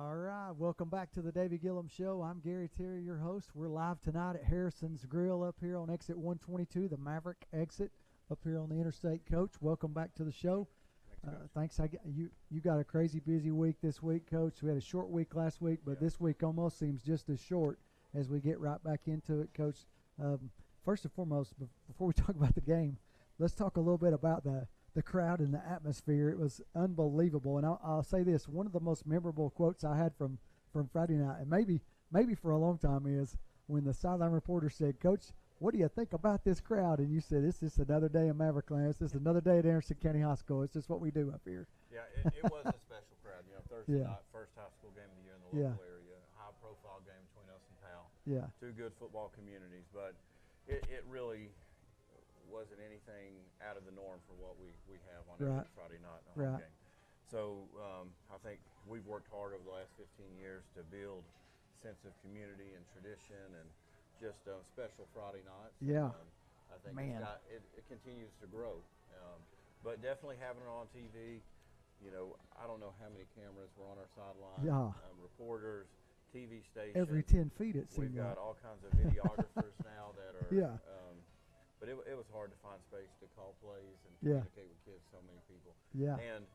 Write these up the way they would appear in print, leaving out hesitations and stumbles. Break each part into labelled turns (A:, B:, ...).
A: All right, welcome back to the Davey Gillum Show. I'm Gary Terry, your host. We're live tonight at Harrison's Grill up here on exit 122, the Maverick exit up here on the interstate. Coach, welcome back to the show. Thanks. You got a crazy busy week this week, Coach. We had a short week last week, but this week almost seems just as short as we get right back into it, Coach. First and foremost, before we talk about the game, let's talk a little bit about the crowd and the atmosphere. It was unbelievable, and I'll say this: one of the most memorable quotes I had from Friday night, and maybe for a long time, is when the sideline reporter said, "Coach, what do you think about this crowd?" And you said, "It's just another day in Maverick Land. It's just another day at Anderson County High School. It's just what we do up here."
B: Yeah, it was a special crowd. Thursday night, first high school game of the year in the local area, high-profile game between us and Powell.
A: Yeah.
B: Two good football communities, but it really wasn't anything out of the norm for what we have on every Friday night in a home game. So I think we've worked hard over the last 15 years to build a sense of community and tradition and just special Friday nights.
A: Yeah.
B: I think it continues to grow. But definitely having it on TV, I don't know how many cameras were on our sideline.
A: Yeah.
B: Reporters, TV stations.
A: Every 10 feet it seemed.
B: We've got all kinds of videographers now that are.
A: Yeah.
B: But it was hard to find space to call plays and communicate with kids, so many people.
A: Yeah.
B: And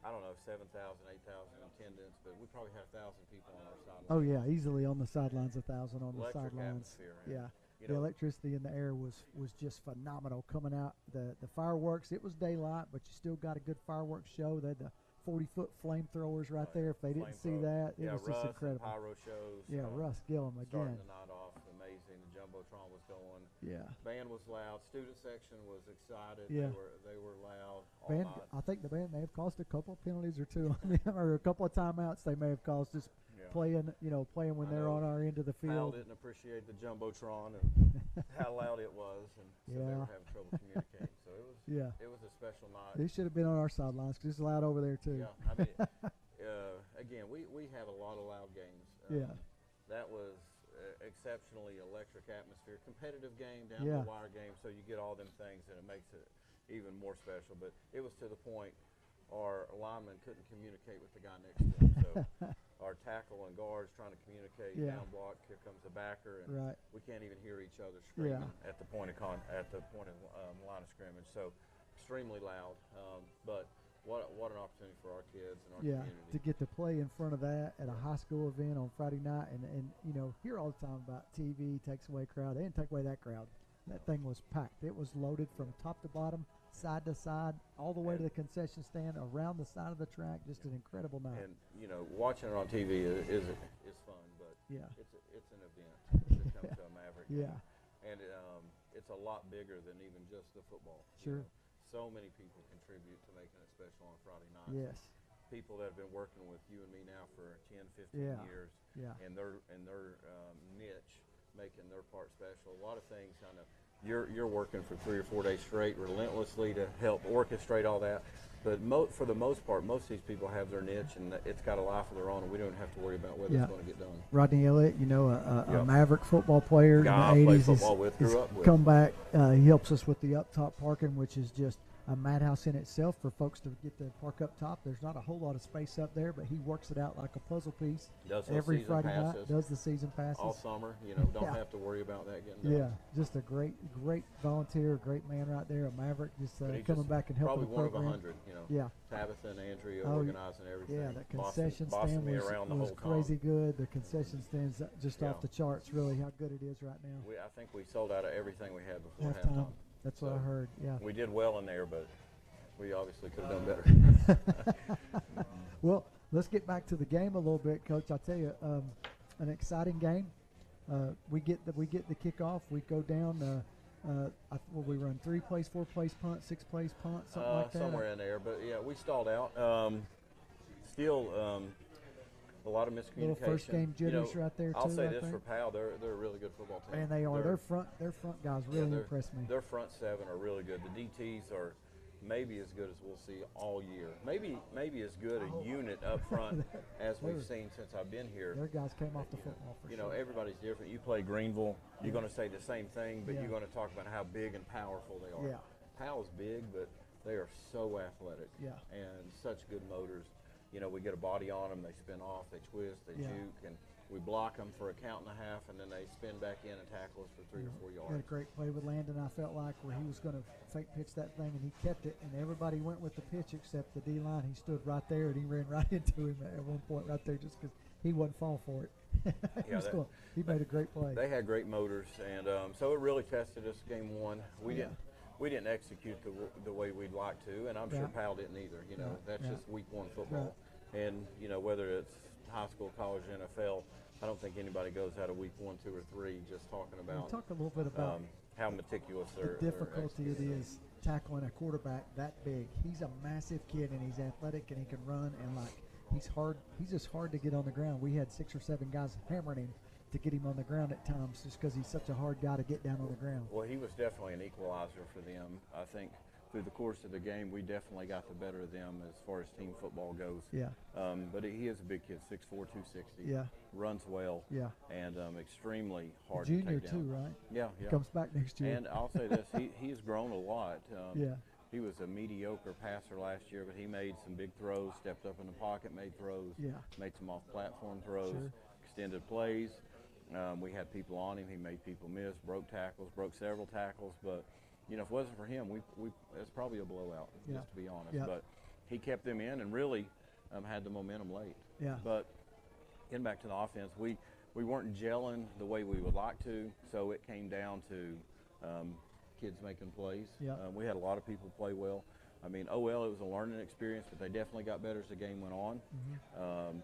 B: I don't know, 7,000, 8,000 attendance, but we probably had 1,000 people on our sidelines.
A: Oh, yeah, easily on the sidelines, 1,000 on the sidelines.
B: Atmosphere.
A: Yeah. The electricity in the air was just phenomenal coming out. The fireworks, it was daylight, but you still got a good fireworks show. They had the 40-foot flamethrowers right there. If they didn't see that, it was just incredible.
B: Pyro shows.
A: Yeah, Russ Gillum again.
B: Starting the night off, amazing. The Jumbotron was going.
A: Yeah.
B: Band was loud. Student section was excited.
A: Yeah.
B: They were loud all
A: night. I think the band may have caused a couple of penalties or two on them, or a couple of timeouts they may have caused just playing when they're on our end of the field.
B: Powell didn't appreciate the Jumbotron and how loud it was, and so they were having trouble communicating. So it was a special night.
A: They should have been on our sidelines because it's loud over there too.
B: Yeah, I mean, again, we have a lot of loud games. That was exceptionally electric atmosphere, competitive game, down to the wire game. So you get all them things, and it makes it even more special. But it was to the point our lineman couldn't communicate with the guy next to him. So our tackle and guards trying to communicate, down block, here comes the backer, and we can't even hear each other screaming at the point of line of scrimmage. So extremely loud, but what an opportunity for our kids and our community.
A: To get to play in front of that at a high school event on Friday night, and hear all the time about TV takes away crowd. They didn't take away that crowd. That thing was packed. It was loaded from top to bottom, side to side, all the way to the concession stand, around the side of the track. Just an incredible night.
B: And watching it on TV is fun, but it's an event to come to a Maverick game. And it's a lot bigger than even just the football.
A: Sure.
B: So many people contribute to making it special on Friday night.
A: Yes.
B: People that have been working with you and me now for 10, 15 years, and their niche, making their part special. A lot of things kind of you're working for 3 or 4 days straight relentlessly to help orchestrate all that. But for the most part, most of these people have their niche, and it's got a life of their own, and we don't have to worry about whether it's going to get done.
A: Rodney Elliott, a Maverick football player in the
B: I
A: 80s.
B: played football with, grew up with.
A: Come back. He helps us with the up top parking, which is just a madhouse in itself for folks to get to park up top. There's not a whole lot of space up there, but he works it out like a puzzle piece.
B: Does
A: every Friday night. Does the season passes
B: all summer. Don't have to worry about that getting done.
A: Yeah, just a great volunteer, great man right there, a Maverick, just coming back and helping
B: the program. Probably one of 100.
A: Yeah.
B: Tabitha and Andrea organizing everything.
A: Yeah, that concession stand was crazy good. The concession stand's just off the charts. Really, how good it is right now.
B: I think we sold out of everything we had before halftime.
A: That's what I heard. Yeah.
B: We did well in there, but we obviously could have done better.
A: Well, let's get back to the game a little bit, Coach. I'll tell you, an exciting game. We get the kickoff. We go down. We run 3 plays, 4 plays punt, 6 plays punt, something like that.
B: Somewhere in there, but we stalled out. Still, a lot of miscommunication.
A: Little first game jitters right there too.
B: I'll say this for Powell, they're a really good football team.
A: And they are. Their front guys really impress me.
B: Their front 7 are really good. The DTs are maybe as good as we'll see all year. Maybe as good a unit up front as we've seen since I've been here.
A: Their guys came off the football for sure.
B: Everybody's different. You play Greenville, you're going to say the same thing, but you're going to talk about how big and powerful they are.
A: Yeah.
B: Powell's big, but they are so athletic
A: and
B: such good motors. you know, we get a body on them, they spin off, they twist, they juke, and we block them for a count and a half, and then they spin back in and tackle us for 3 or 4 yards.
A: Had a great play with Landon, I felt like, where he was going to fake pitch that thing, and he kept it, and everybody went with the pitch except the D-line. He stood right there, and he ran right into him at one point right there just because he wouldn't fall for it. He made a great play.
B: They had great motors, and so it really tested us game one. We didn't execute the way we'd like to, and I'm sure Powell didn't either. You know, that's just week one football. And, you know, whether it's high school, college, NFL, I don't think anybody goes out of week 1, 2, or 3 just talking about.
A: Talk a little bit about
B: how meticulous
A: the difficulty it is tackling a quarterback that big. He's a massive kid, and he's athletic, and he can run, and like he's hard. He's just hard to get on the ground. We had 6 or 7 guys hammering him to get him on the ground at times, just because he's such a hard guy to get down on the ground.
B: Well, he was definitely an equalizer for them. I think through the course of the game, we definitely got the better of them as far as team football goes.
A: Yeah.
B: But he is a big kid, 6'4", 260.
A: Yeah.
B: Runs well.
A: Yeah.
B: And extremely hard
A: junior
B: to take down.
A: too, right?
B: Yeah.
A: He comes back next year.
B: And I'll say this, he's grown a lot.
A: Yeah.
B: He was a mediocre passer last year, but he made some big throws, stepped up in the pocket, made throws, made some off-platform throws, extended plays. We had people on him. He made people miss, broke tackles, broke several tackles. But, you know, if it wasn't for him, it's probably a blowout, just to be honest. But he kept them in and really had the momentum late.
A: Yeah.
B: But getting back to the offense, we weren't gelling the way we would like to, so it came down to kids making plays.
A: Yeah.
B: We had a lot of people play well. I mean, it was a learning experience, but they definitely got better as the game went on.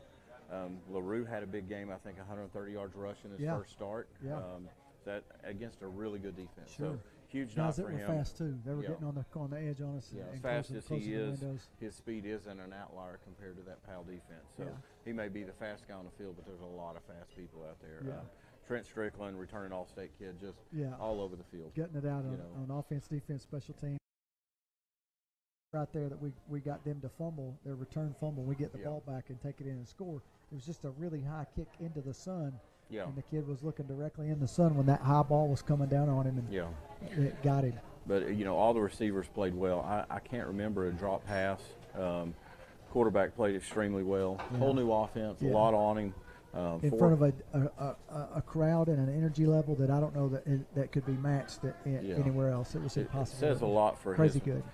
B: LaRue had a big game, I think 130 yards rushing his first start. That against a really good defense.
A: Sure.
B: So huge night for him.
A: Guys that were fast too. They were getting on the edge on us.
B: As fast as he is, his speed isn't an outlier compared to that Powell defense. So he may be the fast guy on the field, but there's a lot of fast people out there. Trent Strickland, returning All-State kid, just all over the field.
A: Getting it out on offense, defense, special team. Right there that we got them to fumble, their return fumble. We get the ball back and take it in and score. It was just a really high kick into the sun. Yeah. And the kid was looking directly in the sun when that high ball was coming down on him, and it got him.
B: But, you know, all the receivers played well. I can't remember a drop pass. Quarterback played extremely well. Whole new offense, a lot on him.
A: In front of a crowd and an energy level that I don't know that could be matched anywhere else. It was impossible.
B: It says a lot for
A: crazy good.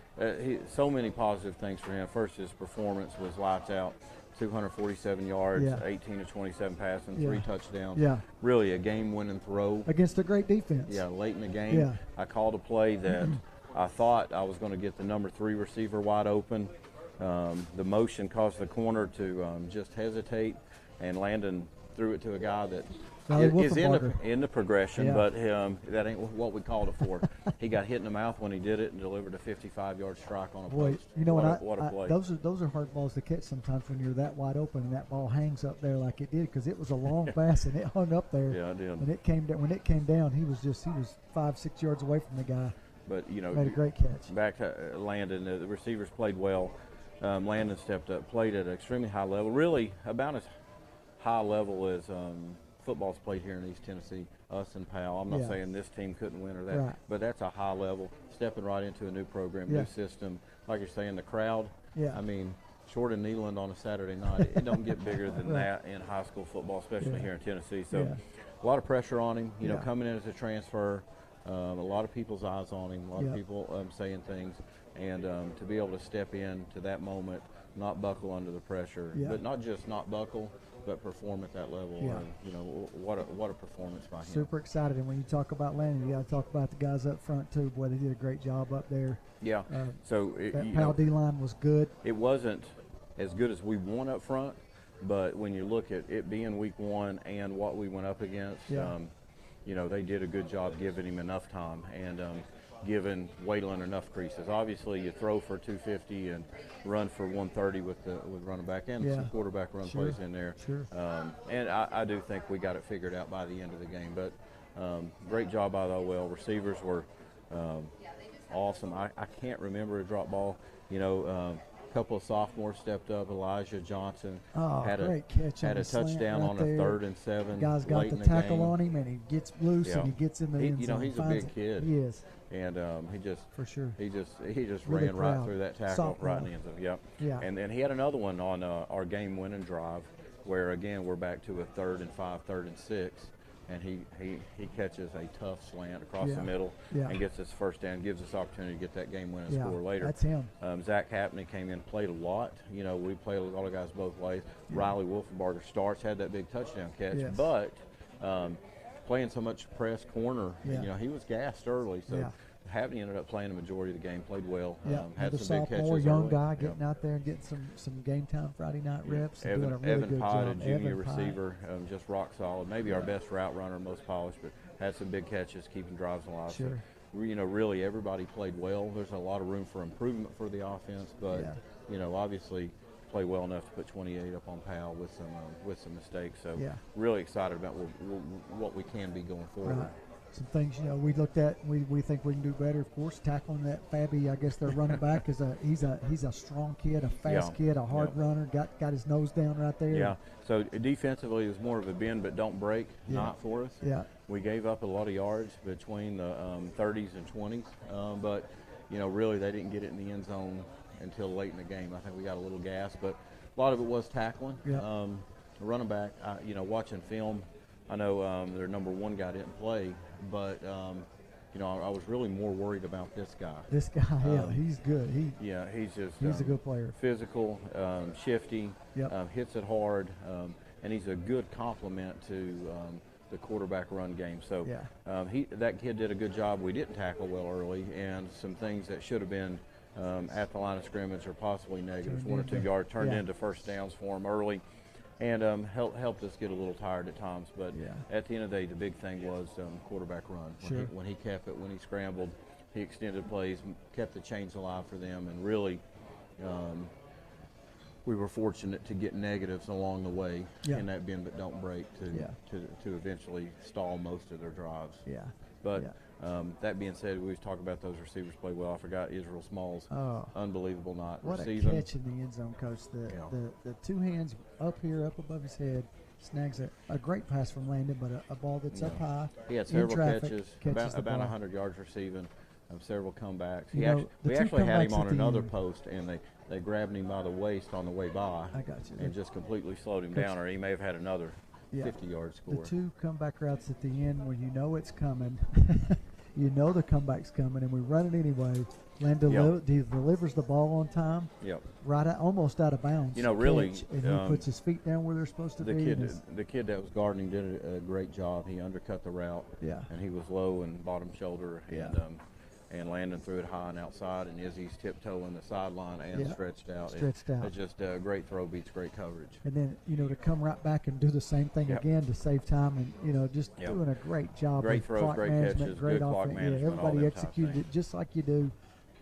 B: So many positive things for him. First, his performance was lights out. 247 yards, 18 to 27 passing, 3 touchdowns. Yeah. Really a game-winning throw.
A: Against a great defense.
B: Yeah, late in the game. Yeah. I called a play that I thought I was going to get the number 3 receiver wide open. The motion caused the corner to just hesitate, and Landon threw it to a guy that is in the progression, but that ain't what we called it for. He got hit in the mouth when he did it and delivered a 55-yard strike on a post.
A: You know what a play. Those are hard balls to catch sometimes when you're that wide open and that ball hangs up there like it did, because it was a long pass and it hung up there.
B: Yeah, it did.
A: And it came down. When it came down, he was 5-6 yards away from the guy.
B: But you know,
A: made a great catch.
B: Back to Landon, the receivers played well. Landon stepped up, played at an extremely high level, really about as high level as football's played here in East Tennessee, us and Powell. I'm not saying this team couldn't win or that, but that's a high level, stepping right into a new program, new system. Like you're saying, the crowd, I mean, short of Neyland on a Saturday night, it don't get bigger than that in high school football, especially here in Tennessee. So a lot of pressure on him, you know, coming in as a transfer, a lot of people's eyes on him, a lot of people saying things, and to be able to step in to that moment, not buckle under the pressure, but not just not buckle, but perform at that level. You know, what a performance by him.
A: Super excited. And when you talk about Landon, you got to talk about the guys up front too. Boy, they did a great job up there.
B: Yeah.
A: That Powell D-line was good.
B: It wasn't as good as we want up front, but when you look at it being week 1 and what we went up against, you know, they did a good job giving him enough time and giving Waylon enough creases. Obviously, you throw for 250 and run for 130 with running back and some quarterback run plays in there. And I do think we got it figured out by the end of the game. But great job by the OL. Receivers were awesome. I can't remember a drop ball. You know, couple of sophomores stepped up. Elijah Johnson
A: had a
B: touchdown
A: right
B: on
A: there.
B: a 3rd and 7.
A: Guy's got the tackle on him, and he gets loose and he gets in the end zone.
B: He's a big kid.
A: He is.
B: And he just
A: really
B: ran right through that tackle right in the end zone. Yep.
A: Yeah.
B: And then he had another one on our game-winning drive, where again we're back to a 3rd and 5, 3rd and 6, and he catches a tough slant across the middle and gets his first down, gives us opportunity to get that game-winning score later.
A: That's him.
B: Zach Hapney came in, played a lot. You know, we played a lot of guys both ways. Riley Wolfenbarger starts, had that big touchdown catch, but playing so much press corner, you know, he was gassed early. So Hapney ended up playing the majority of the game, played well. Had some big catches.
A: Young guy getting out there and getting some game time Friday night reps. And doing a really
B: Evan
A: good
B: Pye,
A: job.
B: a junior receiver, just rock solid. Maybe our best route runner, most polished, but had some big catches, keeping drives alive.
A: Sure.
B: So, you know, really everybody played well. There's a lot of room for improvement for the offense, but you know, obviously play well enough to put 28 up on Powell with some mistakes. So really excited about what we can be going forward.
A: Right. Some things, you know, we looked at, we think we can do better. Of course, tackling that Fabby, I guess their running back is he's a strong kid, a fast kid, a hard runner. Got his nose down right there.
B: Yeah. So defensively, it was more of a bend but don't break night for us.
A: Yeah.
B: We gave up a lot of yards between the 30s and 20s, but you know, really they didn't get it in the end zone until late in the game. I think we got a little gas, but a lot of it was tackling.
A: Yeah.
B: Running back, you know, watching film, I know their number 1 guy didn't play, but you know, I was really more worried about this guy.
A: This guy, he's good. He's a good player.
B: Physical, shifty, hits it hard, and he's a good complement to the quarterback run game. So that kid did a good job. We didn't tackle well early, and some things that should have been at the line of scrimmage or possibly negatives, 1 or 2 yards, turned into first downs for him early. And helped us get a little tired at times. But at the end of the day, the big thing was quarterback run. When he kept it, when he scrambled, he extended plays, kept the chains alive for them, and really we were fortunate to get negatives along the way in that bend but don't break to eventually stall most of their drives.
A: Yeah.
B: But that being said, we was talking about those receivers play well. I forgot Israel Smalls. Unbelievable night.
A: What
B: receiving.
A: A catch in the end zone, Coach. The 2 hands up here, up above his head, snags a great pass from Landon, but a ball that's up high.
B: He had several catches about 100 yards receiving, several comebacks. We actually had him on another post, and they grabbed him by the waist on the way by.
A: I got you.
B: And just completely slowed him down, or he may have had another 50-yard score.
A: The 2 comeback routes at the end where you know it's coming. You know the comeback's coming, and we run it anyway. Landon delivers the ball on time. Right almost out of bounds.
B: You know, really,
A: and he puts his feet down where they're supposed to be.
B: The kid that was guarding him did a great job. He undercut the route. And he was low and bottom shoulder. And Landon threw it high and outside, and Izzy's tiptoeing the sideline and stretched out. It's just a great throw beats great coverage.
A: And then, you know, to come right back and do the same thing again to save time, and, you know, just doing a great job.
B: Great throws, great catches,
A: great
B: good clock management.
A: Everybody executed it just like you do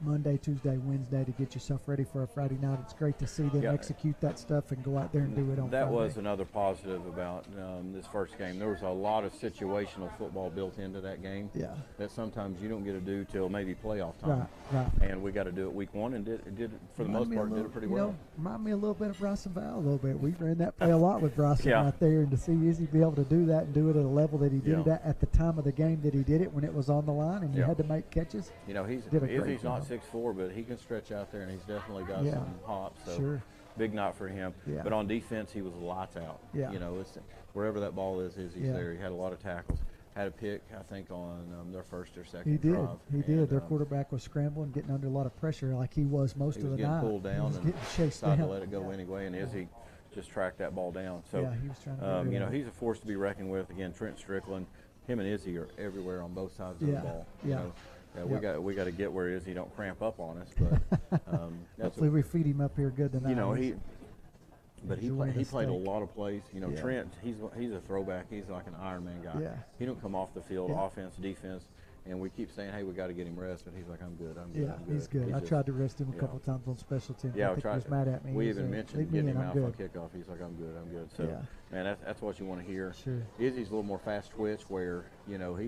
A: Monday, Tuesday, Wednesday to get yourself ready for a Friday night. It's great to see them execute that stuff and go out there and do it on
B: That
A: Friday.
B: was another positive about this first game. There was a lot of situational football built into that game that sometimes you don't get to do till maybe playoff time.
A: Right.
B: And we got to do it week 1 and did for the most part, did it pretty well.
A: Know, remind me a little bit of Bryson Powell a little bit. We ran that play a lot with Bryson right there, and to see Izzy be able to do that and do it at a level that he did it at the time of the game that he did it when it was on the line and you had to make catches.
B: You know, Izzy's not 6'4", but he can stretch out there, and he's definitely got some hops. So big night for him. But on defense, he was lights out. You know, it's wherever that ball is, Izzy's there. He had a lot of tackles. Had a pick, I think, on their first or second drive.
A: He did. Their quarterback was scrambling, getting under a lot of pressure like he was most of the night.
B: He was getting pulled down and decided to let it go
A: Yeah.
B: anyway, and Izzy just tracked that ball down. So,
A: he was trying to
B: you know, he's a force to be reckoned with. Again, Trent Strickland, him and Izzy are everywhere on both sides of the ball. You know, we got to get where Izzy don't cramp up on us. But
A: hopefully we feed him up here good tonight.
B: You know, he played a lot of plays. You know, Trent, he's a throwback. He's like an Iron Man guy. He don't come off the field, offense, defense, and we keep saying, hey, we got to get him rest, but he's like, I'm good. I'm good.
A: He's good. I tried to rest him a couple times on special teams. I think he was mad at me.
B: We even mentioned getting him out on kickoff. He's like, I'm good. So, man, that's what you want to hear.
A: Sure.
B: Izzy's a little more fast twitch, where you know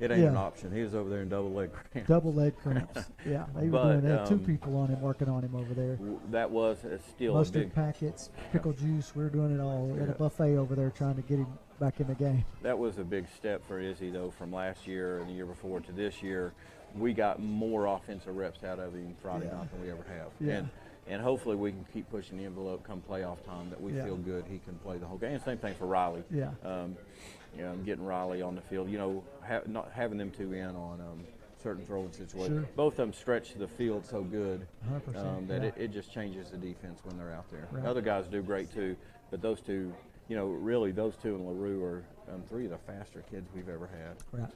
B: it ain't an option. He was over there in double leg cramps.
A: Double leg cramps. Yeah, they were doing that. 2 people on him, working on him over there.
B: That was still
A: mustard
B: a big
A: packets, pickle juice. We were doing it all at a buffet over there, trying to get him back in the game.
B: That was a big step for Izzy, though, from last year and the year before to this year. We got more offensive reps out of him Friday night than we ever have.
A: Yeah.
B: And hopefully we can keep pushing the envelope come playoff time, that we feel good he can play the whole game. And same thing for Riley.
A: Yeah.
B: Getting Riley on the field. Not having them 2 in on certain throwing situations.
A: Sure.
B: Both of them stretch the field so good
A: 100%,
B: that it just changes the defense when they're out there.
A: Right.
B: Other guys do great too, but those two, really those two and LaRue are 3 of the faster kids we've ever had.
A: Right.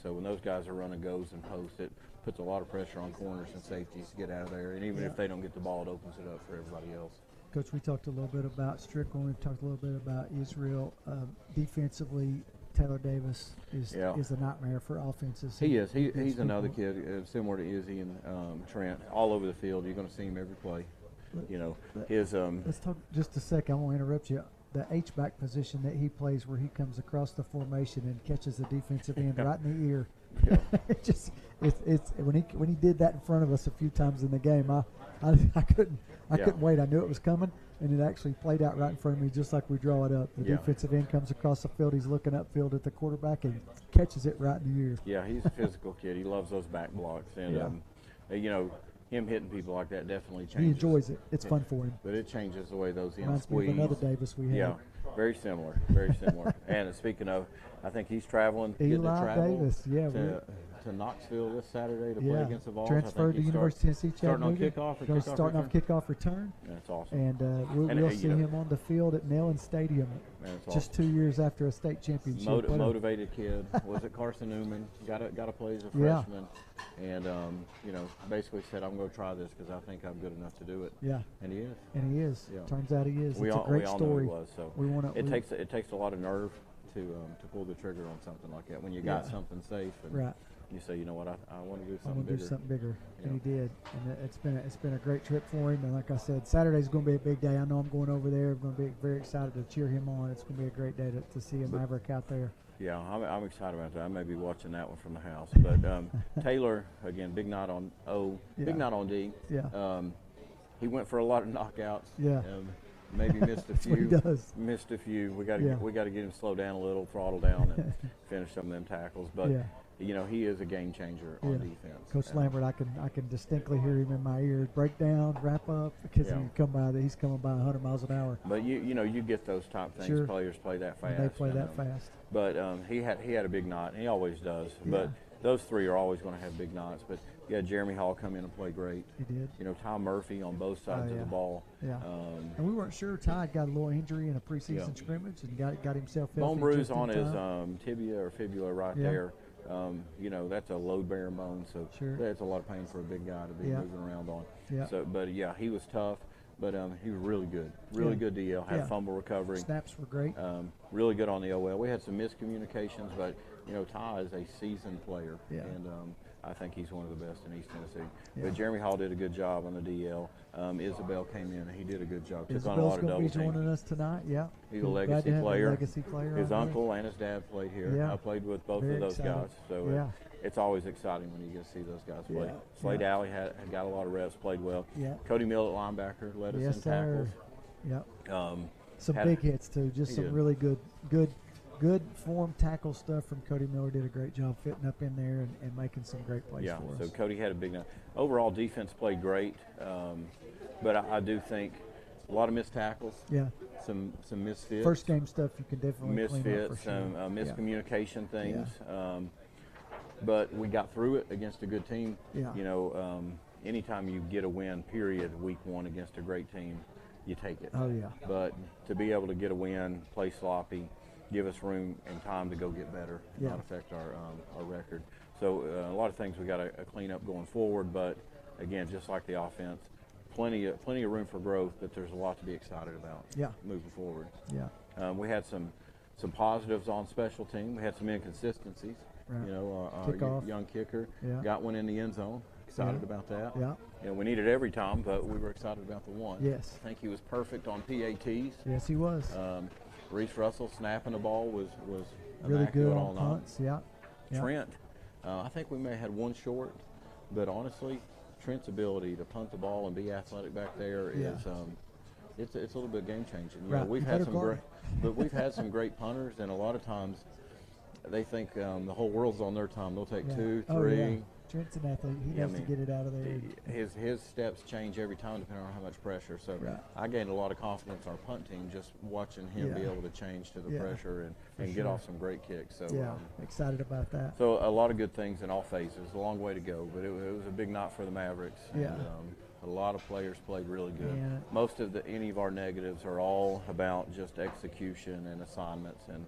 B: So when those guys are running goes and posts, it puts a lot of pressure on corners and safeties to get out of there. And even if they don't get the ball, it opens it up for everybody else.
A: Coach, we talked a little bit about Strickland. We've talked a little bit about Israel. Defensively, Taylor Davis is a nightmare for offenses.
B: He is. He's another kid similar to Izzy and Trent. All over the field, you're going to see him every play.
A: Let's talk just a second. I won't interrupt you. The H-back position that he plays, where he comes across the formation and catches the defensive end right in the ear.
B: Yeah.
A: it's when he did that in front of us a few times in the game, I couldn't wait. I knew it was coming, and it actually played out right in front of me, just like we draw it up. The defensive end comes across the field. He's looking upfield at the quarterback and catches it right in the ear.
B: Yeah, he's a physical kid. He loves those back blocks, and him hitting people like that definitely changes.
A: He enjoys it. It's fun for him.
B: But it changes the way those ends
A: Reminds
B: squeeze.
A: me of another Davis we had.
B: Yeah, very similar, very similar. And speaking of, I think he's traveling.
A: Eli Davis,
B: to Knoxville this Saturday to play against the Vols.
A: Transferred to University of Tennessee Chattanooga.
B: Starting on
A: kickoff return.
B: That's awesome.
A: And we'll see him on the field at Neyland Stadium just 2 years after a state championship.
B: Motivated kid. Was it Carson Newman? Got to play as a freshman. And, basically said, I'm going to try this because I think I'm good enough to do it.
A: Yeah.
B: And he is.
A: And he is.
B: Yeah.
A: Turns out he is.
B: We
A: it's
B: all,
A: a great
B: we all
A: story.
B: Know he was. So it takes a lot of nerve to pull the trigger on something like that when you got something safe and you say, you know what, I want to do something bigger.
A: Do something bigger, and he did. And it's been a great trip for him. And like I said, Saturday's going to be a big day. I know I'm going over there. I'm going to be very excited to cheer him on. It's going to be a great day to see a Maverick out there.
B: Yeah, I'm excited about that. I may be watching that one from the house. But Taylor, again, big night on O, big night on D.
A: Yeah.
B: He went for a lot of knockouts.
A: Yeah.
B: Maybe missed a few.
A: What he does.
B: Missed a few. We got to get him slowed down a little, throttle down, and finish some of them tackles. But he is a game changer on defense.
A: Coach Lambert, I can distinctly hear him in my ear. Break down, wrap up, because he's coming by 100 miles an hour.
B: But you get those top things. Players play that fast.
A: They play that fast.
B: But he had a big night, and he always does. Yeah. But those 3 are always going to have big nights. But Jeremy Hall come in and play great.
A: He did.
B: Tom Murphy on both sides of the ball.
A: Yeah. And we weren't sure. Ty got a little injury in a preseason scrimmage and got himself healthy.
B: Bone bruise on his tibia or fibula right there. That's a load-bearing bone, so that's a lot of pain for a big guy to be moving around on. Yeah. So, but he was tough, but he was really good, good DL. Had fumble recovery.
A: Snaps were great.
B: Really good on the OL. We had some miscommunications, but Ty is a seasoned player, and I think he's one of the best in East Tennessee. But Jeremy Hall did a good job on the DL. Isabel came in and he did a good job. Took on a lot of double teams.
A: Isabel's going to be joining us tonight. Yeah.
B: He's a legacy player. His
A: right
B: uncle and his dad played here.
A: Yeah.
B: I played with both of those guys. So it's always exciting when you get to see those guys play. Slade Alley had got a lot of reps, played well.
A: Yeah.
B: Cody Mill at linebacker led us in tackles.
A: Yep. Some big hits too. Just some really good form tackle stuff from Cody Miller. Did a great job fitting up in there and making some great plays for us.
B: So Cody had a big night. Overall defense played great, but I do think a lot of missed tackles.
A: Yeah.
B: Some misfits.
A: First game stuff you can definitely clean up for
B: some miscommunication things. But we got through it against a good team.
A: Yeah.
B: Anytime you get a win, period, week 1 against a great team, you take it.
A: Oh yeah.
B: But to be able to get a win, play sloppy, give us room and time to go get better, and not affect our record. So a lot of things we got to clean up going forward. But again, just like the offense, plenty of room for growth. But there's a lot to be excited about. Moving forward.
A: Yeah.
B: We had some positives on special team. We had some inconsistencies.
A: Right.
B: Our young kicker got one in the end zone. Excited about that.
A: Yeah.
B: We need it every time, but we were excited about the one.
A: Yes.
B: I think he was perfect on PATs.
A: Yes, he was.
B: Reese Russell snapping the ball was
A: really good
B: all
A: on punts. Yeah. Yeah.
B: Trent, I think we may have had one short, but honestly, Trent's ability to punt the ball and be athletic back there is it's a little bit game changing. You know, we've had some great punters, and a lot of times they think the whole world's on their time. They'll take 2, 3.
A: Trent's an athlete. He knows to get it out of there.
B: His steps change every time depending on how much pressure. So I gained a lot of confidence in our punt team just watching him be able to change to the pressure and get off some great kicks. So
A: excited about that.
B: So a lot of good things in all phases. A long way to go, but it was a big night for the Mavericks.
A: Yeah.
B: And, a lot of players played really good. Most of any of our negatives are all about just execution and assignments, and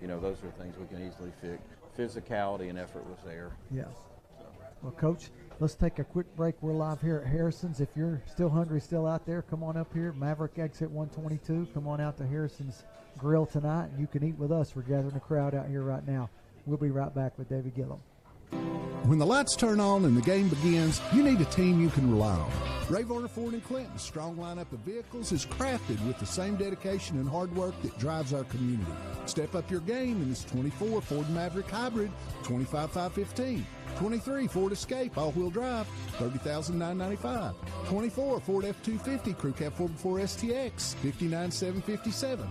B: you know those are things we can easily fix. Physicality and effort was there.
A: Yeah. Well, Coach, let's take a quick break. We're live here at Harrison's. If you're still hungry, still out there, come on up here. Maverick exit 122. Come on out to Harrison's Grill tonight, and you can eat with us. We're gathering a crowd out here right now. We'll be right back with Davey Gillum.
C: When the lights turn on and the game begins, you need a team you can rely on. Ray Varner Ford and Clinton's strong lineup of vehicles is crafted with the same dedication and hard work that drives our community. Step up your game in this 24 Ford Maverick Hybrid, 25,515. 23 Ford Escape all-wheel drive, $30,995. 24 Ford F-250 Crew Cab 4x4 STX, $59,757.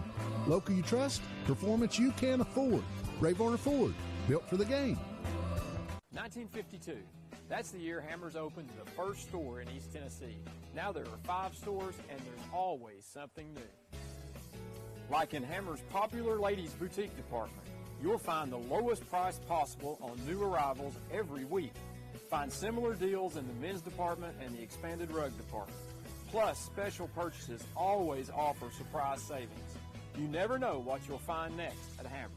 C: Local you trust, performance you can afford. Ray Varner Ford, built for the game.
D: 1952. That's the year Hammers opened the first store in East Tennessee. Now there are 5 stores, and there's always something new. Like in Hammers' popular ladies' boutique department, you'll find the lowest price possible on new arrivals every week. Find similar deals in the men's department and the expanded rug department. Plus, special purchases always offer surprise savings. You never know what you'll find next at Hammers.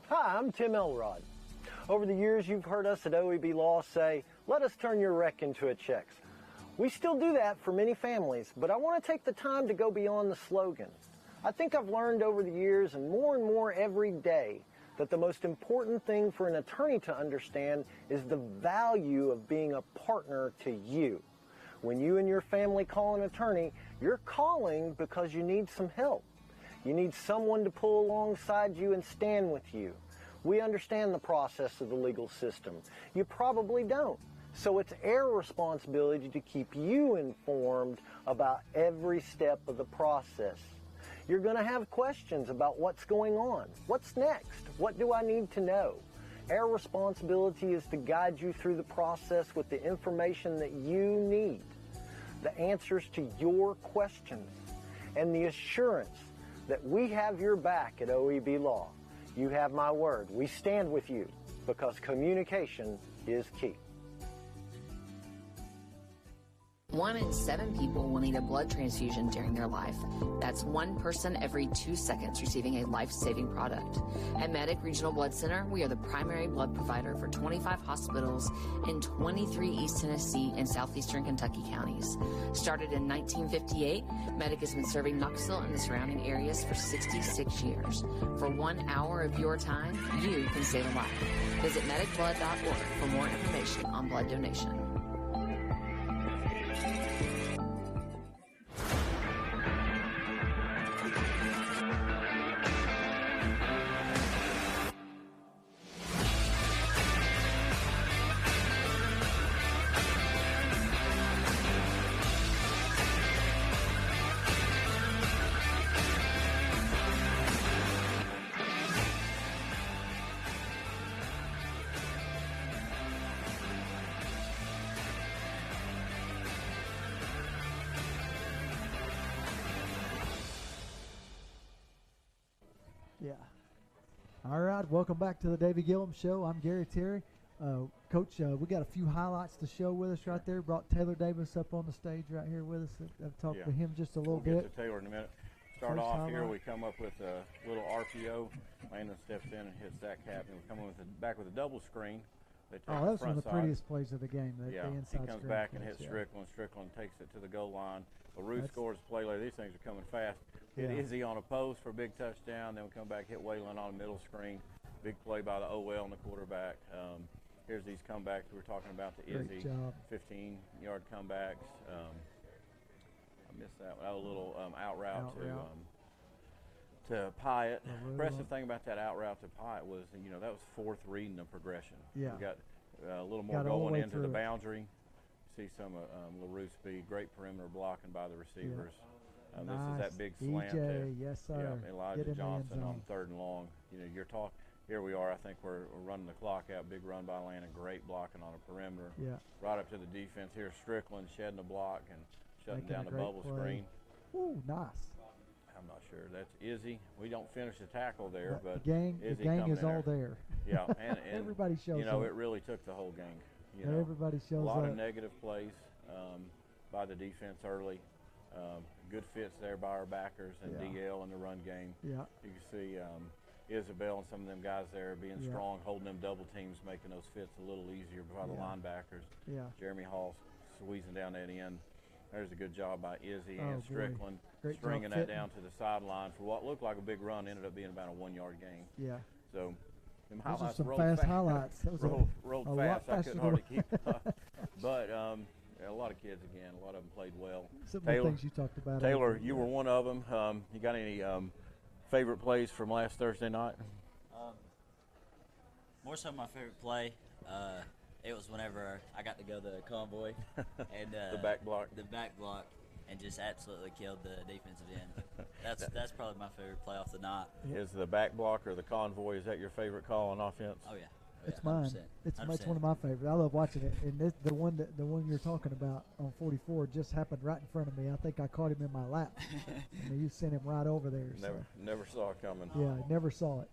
E: Hi, I'm Tim Elrod. Over the years, you've heard us at OEB Law say, let us turn your wreck into a check. We still do that for many families, but I want to take the time to go beyond the slogan. I think I've learned over the years, and more every day, that the most important thing for an attorney to understand is the value of being a partner to you. When you and your family call an attorney, you're calling because you need some help. You need someone to pull alongside you and stand with you. We understand the process of the legal system. You probably don't. So it's our responsibility to keep you informed about every step of the process. You're going to have questions about what's going on. What's next? What do I need to know? Our responsibility is to guide you through the process with the information that you need, the answers to your questions, and the assurance that we have your back at OEB Law. You have my word. We stand with you because communication is key.
F: 1 in 7 people will need a blood transfusion during their life. That's 1 person every 2 seconds receiving a life-saving product. At Medic Regional Blood Center, we are the primary blood provider for 25 hospitals in 23 East Tennessee and southeastern Kentucky counties. Started in 1958, Medic has been serving Knoxville and the surrounding areas for 66 years. For 1 hour of your time, you can save a life. Visit medicblood.org for more information on blood donation.
A: Yeah. All right, welcome back to the Davey Gillum Show. I'm Gary Terry. Coach, we got a few highlights to show with us right there. Brought Taylor Davis up on the stage right here with us. I've talked to him just a little bit.
B: We'll get to Taylor in a minute. Start
A: First
B: off
A: highlight.
B: here, we come up with a little RPO. Landon steps in and hits that cap, and we come in back with a double screen. They take
A: Oh, that was
B: the
A: one
B: front
A: of the
B: side.
A: prettiest plays of the game. The
B: He
A: inside
B: comes
A: screen
B: back and
A: plays,
B: hits Strickland. Strickland takes it to the goal line. LaRue
A: That's-
B: scores a play later. These things are coming fast. Hit
A: Yeah.
B: Izzy on a post for a big touchdown. Then we come back, hit Wayland on a middle screen. Big play by the OL and the quarterback. Here's these comebacks we were talking about, the
A: Great
B: Izzy
A: job.
B: 15-yard comebacks. I missed that one. Oh, a little out route
A: Out
B: to
A: route.
B: to Pyatt.
A: really
B: Impressive thing about that out route to Pyatt was, that was fourth reading of progression.
A: Yeah.
B: We got a little more
A: Got all the
B: going
A: way
B: into the
A: through it.
B: boundary. See some LaRue speed, great perimeter blocking by the receivers. This is that big slant.
A: EJ, yes sir.
B: Yeah, Elijah
A: Get in the end
B: Johnson on
A: zone.
B: 3rd and long. You're talking. Here we are. I think we're running the clock out. Big run by Landon. Great blocking on a perimeter.
A: Yeah.
B: Right up to the defense here. Strickland shedding the block and shutting
A: Making
B: down
A: a
B: the
A: great
B: bubble
A: play.
B: screen.
A: Ooh, nice.
B: I'm not sure. That's Izzy. We don't finish the tackle there, but
A: the gang
B: Izzy
A: is
B: coming in
A: all there.
B: Yeah, and
A: Everybody shows up.
B: it really took the whole gang.
A: Everybody shows
B: a lot
A: up.
B: of negative plays by the defense early. Good fits there by our backers and DL in the run game.
A: Yeah.
B: You can see Isabel and some of them guys there being strong, holding them double teams, making those fits a little easier by the linebackers.
A: Yeah.
B: Jeremy Hall squeezing down that end. There's a good job by Izzy
A: Oh,
B: and
A: boy.
B: Stryckland,
A: Great
B: stringing
A: job
B: that
A: fitting.
B: down to the sideline for what looked like a big run. Ended up being about a 1-yard gain.
A: Yeah.
B: So them
A: Those are
B: highlights
A: some
B: rolled
A: fast highlights. That was
B: rolled
A: a lot
B: fast. I
A: faster
B: couldn't
A: than
B: hardly keep up. But a lot of kids again. A lot of them played well.
A: some of the things you talked about.
B: Taylor, you were one of them. You got any favorite plays from last Thursday night?
G: More so my favorite play, it was whenever I got to go the convoy and
B: The back block.
G: and just absolutely killed the defensive end. That's probably my favorite play off the night.
B: Is the back block or the convoy, is that your favorite call on offense?
G: Oh yeah.
A: It's mine.
G: 100%.
A: It's
G: 100%.
A: one of my favorites. I love watching it. And the one you're talking about on 44 just happened right in front of me. I think I caught him in my lap. You sent him right over there.
B: Never saw it coming.
A: Yeah, I never saw it.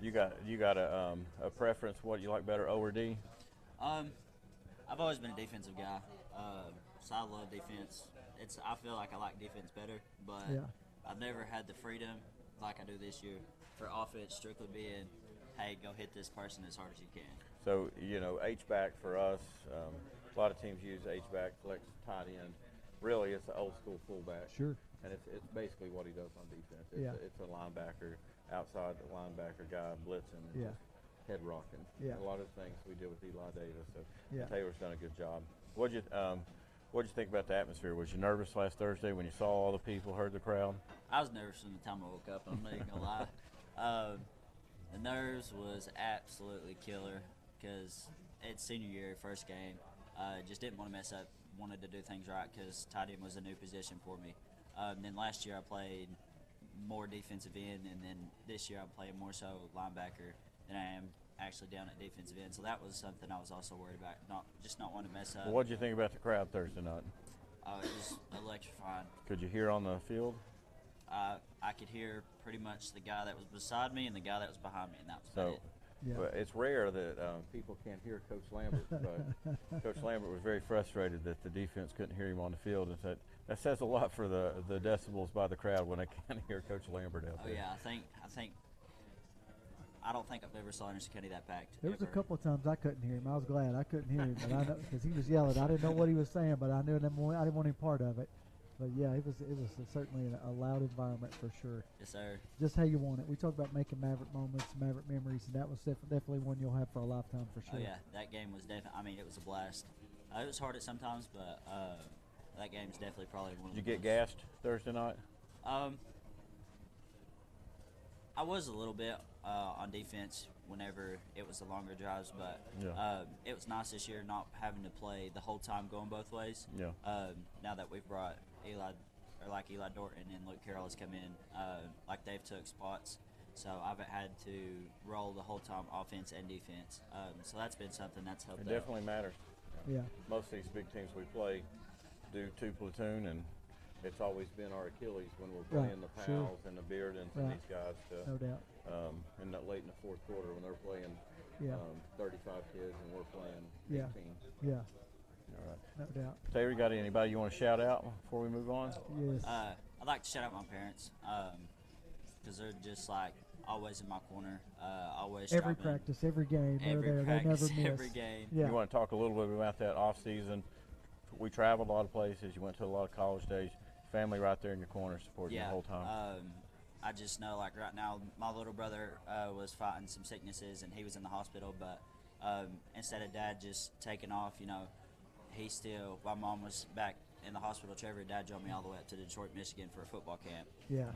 B: You got a preference? What you like better, O or D?
G: I've always been a defensive guy, so I love defense. I feel like I like defense better, but I've never had the freedom like I do this year for offense strictly being, hey, go hit this person as hard as you can.
B: So H-back for us. A lot of teams use H-back, flex tight end. Really, it's an old school fullback.
A: Sure.
B: And it's basically what he does on defense. It's a linebacker, outside the linebacker guy blitzing, just head rocking.
A: Yeah.
B: A lot of things we did with Eli Davis. So Taylor's done a good job. What'd you think about the atmosphere? Was you nervous last Thursday when you saw all the people, heard the crowd?
G: I was nervous from the time I woke up. I'm not even gonna lie. The nerves was absolutely killer because it's senior year, first game. Just didn't want to mess up. Wanted to do things right because tight end was a new position for me. Then last year I played more defensive end, and then this year I'm playing more so linebacker than I am actually down at defensive end. So that was something I was also worried about, not wanting to mess up.
B: What did you think about the crowd Thursday night?
G: It was electrifying.
B: Could you hear on the field?
G: I could hear pretty much the guy that was beside me and the guy that was behind me, and that was about it.
B: Well, it's rare that people can't hear Coach Lambert, but Coach Lambert was very frustrated that the defense couldn't hear him on the field. And that says a lot for the decibels by the crowd when they can't hear Coach Lambert out there.
G: Oh yeah, I don't think I've ever saw Anderson County that packed.
A: There was a
G: ever.
A: couple of times I couldn't hear him. I was glad I couldn't hear him, but I know because he was yelling. I didn't know what he was saying, but I knew I didn't want any part of it. But yeah, it was certainly a loud environment for sure.
G: Yes, sir.
A: Just how you want it. We talked about making Maverick moments, Maverick memories, and that was definitely one you'll have for a lifetime for sure.
G: Oh yeah, that game was definitely. I mean, it was a blast. It was hard at sometimes, but that game is definitely probably one of
B: Did
G: the
B: you get gassed Thursday night?
G: I was a little bit on defense whenever it was the longer drives, but it was nice this year not having to play the whole time going both ways.
B: Yeah.
G: Now that we've brought Eli Dorton and Luke Carroll has come in, like they've took spots, so I've had to roll the whole time offense and defense. So that's been something that's helped.
B: It definitely matters.
A: Yeah.
B: Most of these big teams we play do two platoon, and it's always been our Achilles when we're playing the Powells and the Beardens and these guys.
A: No doubt.
B: In the late in the fourth quarter when they're playing 35 kids and we're playing 18.
A: Yeah.
B: All right.
A: No doubt.
B: Taylor, you got anybody you want to shout out before we move on?
A: Yes.
G: I'd like to shout out my parents because they're just like always in my corner. Always
A: every
G: striving.
A: practice, every game,
G: Every
A: they're there.
G: practice,
A: They never miss.
G: every game.
A: Yeah.
B: You want to talk a little bit about that off season? We traveled a lot of places. You went to a lot of college days. Family right there in your corner supporting you the whole time.
G: I just know, like right now, my little brother was fighting some sicknesses and he was in the hospital. But instead of Dad just taking off, while Mom was back in the hospital, Trevor, Dad drove me all the way up to Detroit, Michigan for a football camp.
A: Yeah.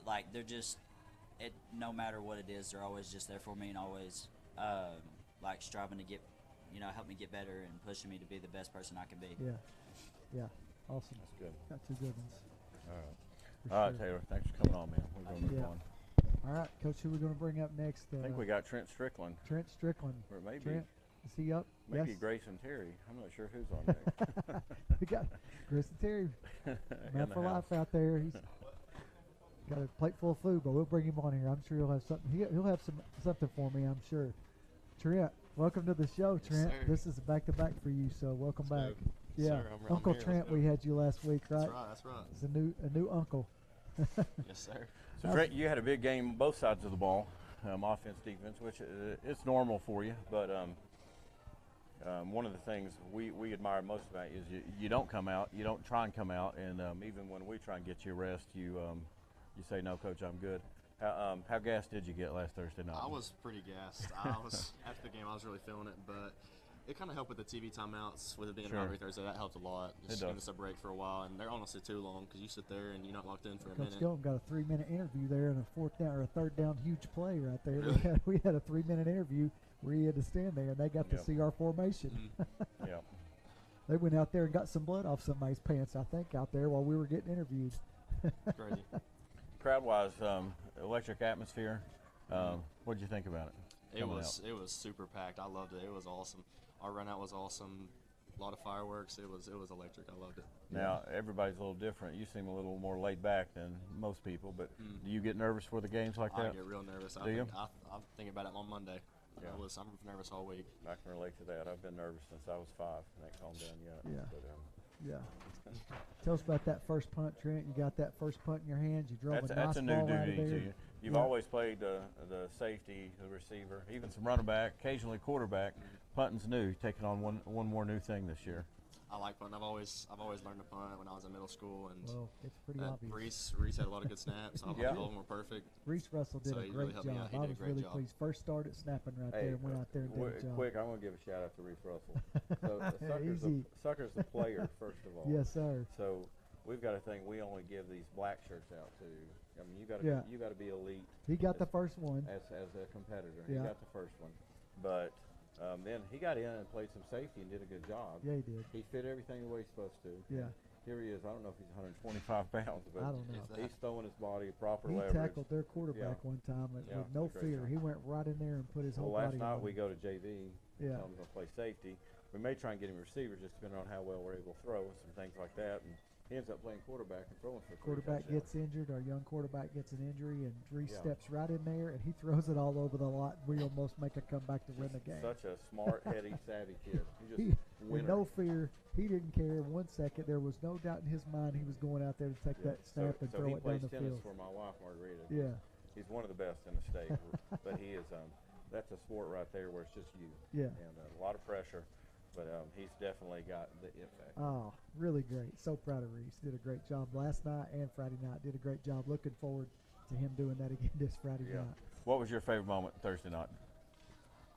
G: like they're just no matter what it is, they're always just there for me and always like striving to get, help me get better and pushing me to be the best person I can be.
A: Yeah, awesome.
B: That's good.
A: Got two good ones.
B: All right.
A: For
B: All right,
A: sure.
B: Taylor. Thanks for coming on, man. We're going to move on.
A: All right, Coach, who are we going to bring up next?
B: I think we got Trent Strickland.
A: Trent Strickland.
B: Or maybe,
A: Trent, is he up?
B: maybe
A: Yes.
B: Grayson Terry. I'm not sure who's on next.
A: We got Grayson Terry, man for life out there. He's got a plate full of food, but we'll bring him on here. I'm sure he'll have something. He'll have something for me, I'm sure. Trent, welcome to the show, Trent.
H: Yes,
A: This is back to back for you, so welcome
H: Let's
A: back.
H: go.
A: Yeah,
H: Sir, I'm
A: Uncle
H: here.
A: Trent,
H: Let's go.
A: we had you last week, right?
H: That's right.
A: It's a new uncle.
H: Yes, sir.
B: So, Trent, you had a big game on both sides of the ball, offense, defense, which it's normal for you. But one of the things we admire most about you is you don't come out, you don't try and come out, and even when we try and get you a rest, you say, no, Coach, I'm good. How gassed did you get last Thursday night?
H: I was pretty gassed. After the game, I was really feeling it, but it kind of helped with the TV timeouts, with it being
B: Sure.
H: every Thursday. That helped a lot. Just
B: It
H: giving
B: does.
H: us a break for a while, and they're honestly too long because you sit there and you're not locked in for a
A: Coach
H: minute.
A: Gillum got a 3-minute interview there and a fourth down or a third down huge play right there.
H: Really?
A: We had a 3-minute interview where he had to stand there and they got to
B: Yep.
A: see our formation.
B: Yeah.
A: They went out there and got some blood off somebody's pants, I think, out there while we were getting interviewed.
H: Crazy.
B: Crowd-wise, electric atmosphere. What did you think about it?
H: It was super packed. I loved it. It was awesome. Our run out was awesome. A lot of fireworks. It was electric. I loved it.
B: Now, everybody's a little different. You seem a little more laid back than most people, but do you get nervous for the games like
H: I
B: that?
H: get real nervous.
B: Do you?
H: I'm thinking about it on Monday.
B: Yeah.
H: I'm nervous all week.
B: I can relate to that. I've been nervous since I was 5. And that calmed down yet.
A: Yeah.
B: But,
A: Yeah. Tell us about that first punt, Trent. You got that first punt in your hands. You drove a nice
B: that's a new
A: ball out of
B: duty to
A: there.
B: you. You've
A: Yeah.
B: always played the safety, the receiver, even some running back, occasionally quarterback. Punting's new, taking on one more new thing this year.
H: I like punting. I've always learned to punt when I was in middle school, and
A: Well, it's pretty obvious.
H: Reese had a lot of good snaps. All
B: Yeah.
H: of them were perfect.
A: Reese Russell did
H: So
A: a
H: he
A: great
H: really helped me
A: job.
H: out. He
A: I
H: did a
A: was
H: great
A: really
H: job.
A: pleased. First started snapping right there and went out there and did a job.
B: Quick, I'm going to give a shout out to Reese Russell. So
A: Easy.
B: Sucker's the player, first of all.
A: Yes, sir.
B: So we've got a thing. We only give these black shirts out to. I mean, you got to be elite.
A: He got the first one.
B: As a competitor.
A: Yeah.
B: He got the first one. But then he got in and played some safety and did a good job.
A: Yeah, he did.
B: He fit everything the way he's supposed to.
A: Yeah.
B: Here he is. I don't know if he's 125 pounds, but
A: I don't know.
B: he's throwing his body proper
A: He
B: leverage.
A: tackled their quarterback
B: Yeah.
A: one time with
B: Yeah,
A: no
B: great
A: fear.
B: job.
A: He went right in there and put his whole
B: Well, last
A: body
B: night
A: on
B: we
A: him.
B: go to JV.
A: Yeah.
B: Tell him to play safety. We may try and get him receivers just depending on how well we're able to throw and some things like that. And he ends up playing quarterback and throwing for 3
A: Quarterback
B: touchdowns.
A: gets injured, our young quarterback gets an injury, and Reese
B: Yeah.
A: steps right in there and he throws it all over the lot. We almost make a comeback to win the game.
B: Such a smart, heady, savvy kid. He
A: He,
B: just
A: with
B: winner.
A: no fear, he didn't care 1 second. There was no doubt in his mind he was going out there to take that snap and
B: so
A: throw
B: he
A: it down
B: plays
A: the
B: tennis
A: field.
B: for my wife, Margarita.
A: Yeah,
B: He's one of the best in the state. But he is, that's a sport right there where it's just you.
A: yeah.
B: And a lot of pressure. But he's definitely got the it factor.
A: Oh, really great. So proud of Reese. Did a great job last night and Friday night. Did a great job. Looking forward to him doing that again this Friday
B: Yeah.
A: night.
B: What was your favorite moment Thursday night?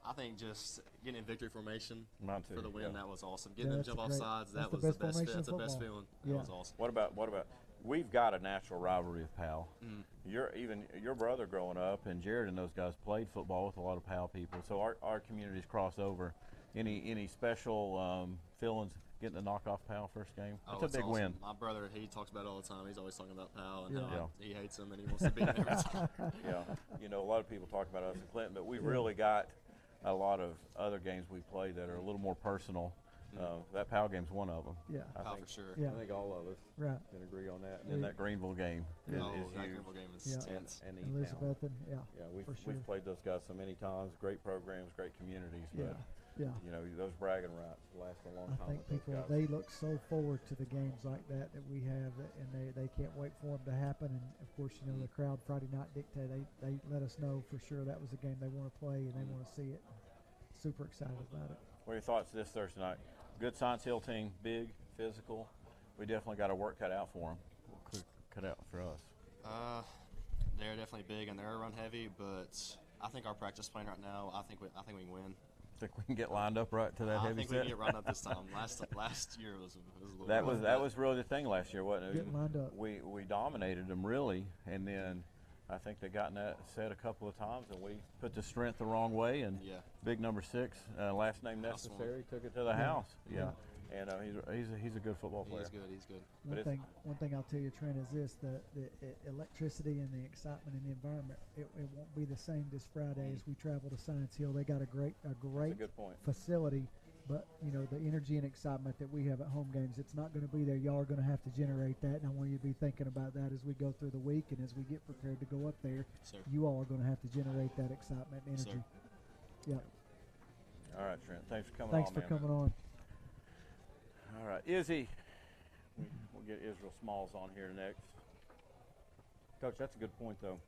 H: I think just getting in victory formation
B: Mine too,
H: for the win,
B: yeah.
H: that was awesome.
A: Yeah,
H: Getting them
A: that's
H: jump
A: a
H: off
A: great-
H: sides,
A: that's
H: that
A: the
H: was the
A: best
H: best.
A: formation
H: That's
A: in
H: the best
A: football.
H: feeling. That
A: Yeah.
H: was awesome.
B: What about we've got a natural rivalry with Powell. Your brother growing up and Jared and those guys played football with a lot of Powell people. So our communities cross over. Any special feelings getting to knock off Powell first game?
H: Oh,
B: It's a big
H: awesome.
B: win.
H: My brother, he talks about it all the time. He's always talking about Powell and
A: Yeah.
H: how he hates him and he wants to beat him every time.
B: Yeah, a lot of people talk about us in Clinton, but we've really got a lot of other games we play that are a little more personal. That Powell game's one of them.
A: Yeah.
B: I
H: Powell
B: think,
H: for sure.
A: Yeah.
B: I think all of us
A: Right.
B: can agree on that. And then that Greenville game is
H: Oh, that
B: huge.
H: Greenville game is
A: Yeah.
H: tense.
B: And E-Town.
A: Elizabeth and
B: Yeah,
A: for sure.
B: we've played those guys so many times. Great programs, great communities.
A: Yeah.
B: But
A: Yeah.
B: those bragging rights last a long
A: I
B: time.
A: think
B: with those
A: people
B: guys.
A: they look so forward to the games like that we have, and they can't wait for them to happen. And of course, the crowd Friday night dictate. They let us know for sure that was a game they want to play and they want to see it. Super excited about it.
B: What are your thoughts this Thursday night? Good Science Hill team, big, physical. We definitely got our work cut out for them. Cut out for us.
H: They're definitely big and they're run heavy, but I think our practice plan right now, I think we can win.
B: Think we can get lined up right to that
H: I
B: heavy
H: think
B: set?
H: we can get run up this time. Last year was a little
B: That
H: rough,
B: was really the thing last year, wasn't it?
A: Getting lined up.
B: We dominated them really, and then I think they gotten that said a couple of times, and we put the strength the wrong way. And big number 6, last name necessary, took it to the house. Yeah. And he's a good football player.
H: He's good.
A: One thing I'll tell you, Trent, is this: the electricity and the excitement in the environment. It won't be the same this Friday as we travel to Science Hill. They got a great facility, but the energy and excitement that we have at home games, it's not going to be there. Y'all are going to have to generate that, and I want you to be thinking about that as we go through the week and as we get prepared to go up there.
H: Sir.
A: You all are going to have to generate that excitement and energy. Yeah.
B: All right, Trent. Thanks for coming
A: Thanks for coming on.
B: All right, Izzy. We'll get Israel Smalls on here next. Coach, that's a good point, though.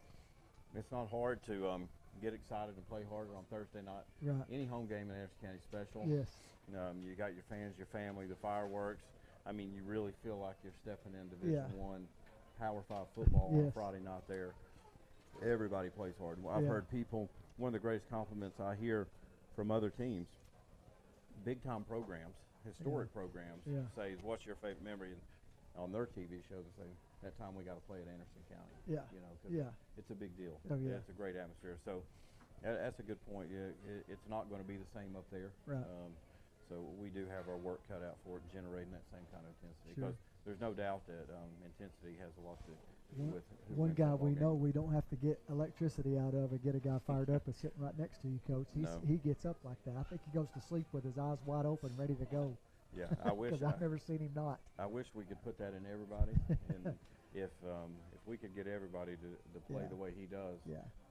B: It's not hard to get excited and play harder on Thursday night.
A: Right.
B: Any home game in Anderson County is special.
A: Yes.
B: You got your fans, your family, the fireworks. I mean, you really feel like you're stepping in Division I Power 5 football on Friday night there. Everybody plays hard. I've heard people, one of the greatest compliments I hear from other teams, big-time programs, historic programs, say, what's your favorite memory? And on their TV show, they say, that time we got to play at Anderson County.
A: Yeah.
B: Cause it's a big deal.
A: Oh, yeah.
B: It's a great atmosphere. So that's a good point. It's not going to be the same up there.
A: Right.
B: So we do have our work cut out for it, generating that same kind of intensity. Because there's no doubt that intensity has a lot to do with
A: one guy we know we don't have to get electricity out of or get a guy fired up is sitting right next to you, Coach. He gets up like that. I think he goes to sleep with his eyes wide open, ready to go.
B: Yeah, I wish.
A: Because I've never seen him not.
B: I wish we could put that in everybody. And if we could get everybody to play the way he does,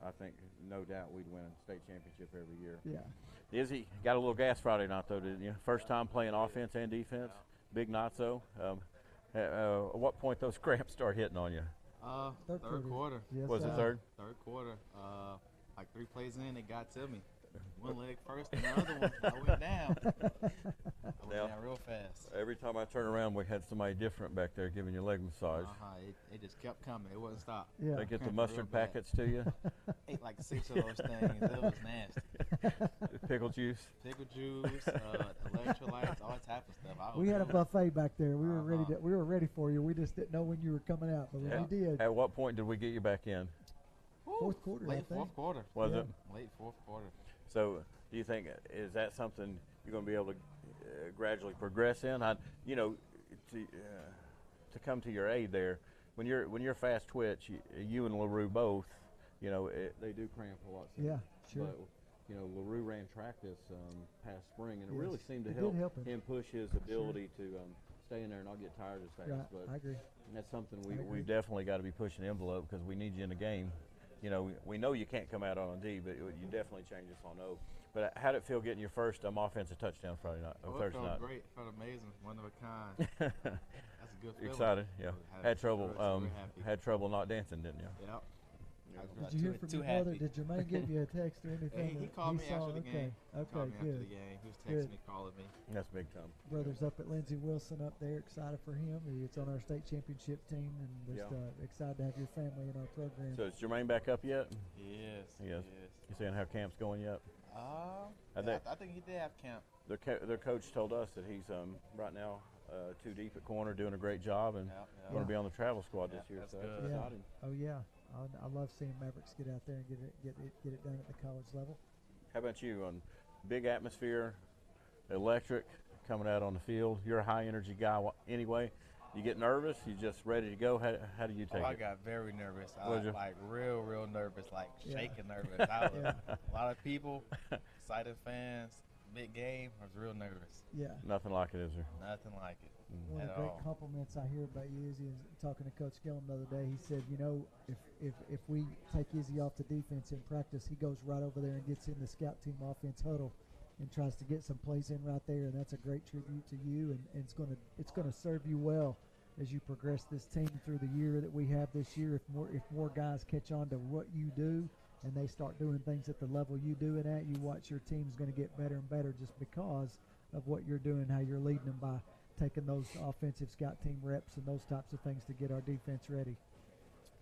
B: I think no doubt we'd win a state championship every year.
A: Yeah.
B: Izzy, got a little gas Friday night though, didn't you? First time playing offense and defense. Big night though. At what point those cramps start hitting on you?
I: Third quarter.
A: Yes,
B: was it third?
I: Third quarter. Like 3 plays in, it got to me. One leg first, and the other one, I went down. I went down real fast.
B: Every time I turn around, we had somebody different back there giving you leg massage.
I: It just kept coming. It wouldn't stop.
A: Yeah.
B: They get the mustard packets to you.
I: Ate like 6 of those things. It was nasty.
B: Pickle juice.
I: Pickle juice, electrolytes, all type of stuff.
A: We had a buffet back there. We were ready for you. We just didn't know when you were coming out, but we did.
B: At what point did we get you back in?
A: Fourth quarter.
I: Late fourth quarter.
B: Was it?
I: Late fourth quarter.
B: So, do you think is that something you're going to be able to gradually progress in? To come to your aid there, when you're fast twitch, you and LaRue both, they do cramp a lot.
A: Yeah, sure.
B: But LaRue ran track this past spring, and it really seemed to help him push his ability to stay in there and not get tired as fast.
A: Right,
B: but
A: I agree.
B: That's something we definitely got to be pushing the envelope because we need you in the game. We know you can't come out on D, but you definitely change us on O. But how did it feel getting your first offensive touchdown Friday night? Thursday night?
I: It felt great. It felt amazing. One of a kind. That's a good feeling.
B: Excited, yeah. Had trouble not dancing, didn't you?
I: Yep.
A: Did you hear from your brother? Did Jermaine give you a text or anything?
I: He called me after the game.
A: Okay, good.
I: After the game. He was texting me, calling me.
B: That's big time.
A: Brother's up at Lindsey Wilson up there, excited for him. He's on our state championship team, and just excited to have your family in our program.
B: So is Jermaine back up yet?
I: Yes.
B: You saying how camp's going yet?
I: I think he did have camp.
B: Their coach told us that he's right now too deep at corner, doing a great job, and going to be on the travel squad this year.
I: That's
B: so
I: good.
B: that's exciting.
A: Oh yeah, I love seeing Mavericks get out there and get it done at the college level.
B: How about you? On big atmosphere, electric, coming out on the field. You're a high energy guy anyway. You get nervous? You just ready to go? How do you take it?
I: I got very nervous. Like real nervous, like shaking nervous. A lot of people, excited fans, big game. I was real nervous.
A: Yeah.
B: Nothing like it, is there?
I: Nothing like it.
A: One of the great compliments I hear about you is talking to Coach Gillum the other day. He said, if we take Izzy off the defense in practice, he goes right over there and gets in the scout team offense huddle and tries to get some plays in right there, and that's a great tribute to you, and it's gonna serve you well as you progress this team through the year that we have this year. If more guys catch on to what you do and they start doing things at the level you do it at, you watch your team's going to get better and better just because of what you're doing, how you're leading them by taking those offensive scout team reps and those types of things to get our defense ready.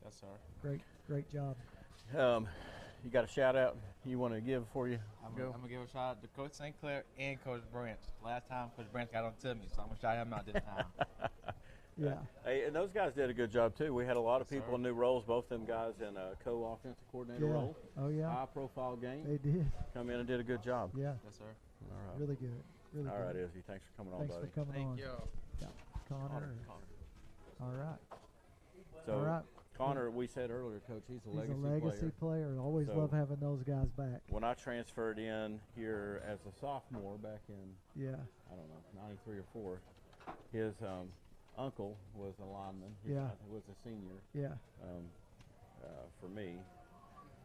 I: Yes, sir.
A: Great job.
B: You got a shout out you want to give before you go?
I: I'm gonna give a shout out to Coach St. Clair and Coach Branch. Last time Coach Branch got on to me, so I'm gonna shout him out this time.
A: Yeah.
B: Hey, and those guys did a good job too. We had a lot of people in new roles. Both them guys in a co-offensive coordinator role.
A: Oh yeah.
B: High-profile game.
A: They did.
B: Come in and did a good job.
A: Yeah.
H: Yes, sir.
B: All right.
A: Really good. Really
B: All
A: good.
B: right, Izzy. Thanks for coming on,
A: Thanks
B: buddy.
A: for coming on.
I: Thank you.
A: Yeah. Connor. All right.
B: So,
A: All right.
B: Connor, we said earlier, Coach, he's a
A: He's
B: legacy
A: a legacy player. Always
B: So-
A: love having those guys back.
B: When I transferred in here as a sophomore back in,
A: Yeah.
B: I don't know, 93 or 4, his uncle was a lineman. He
A: Yeah.
B: was a senior.
A: Yeah.
B: For me,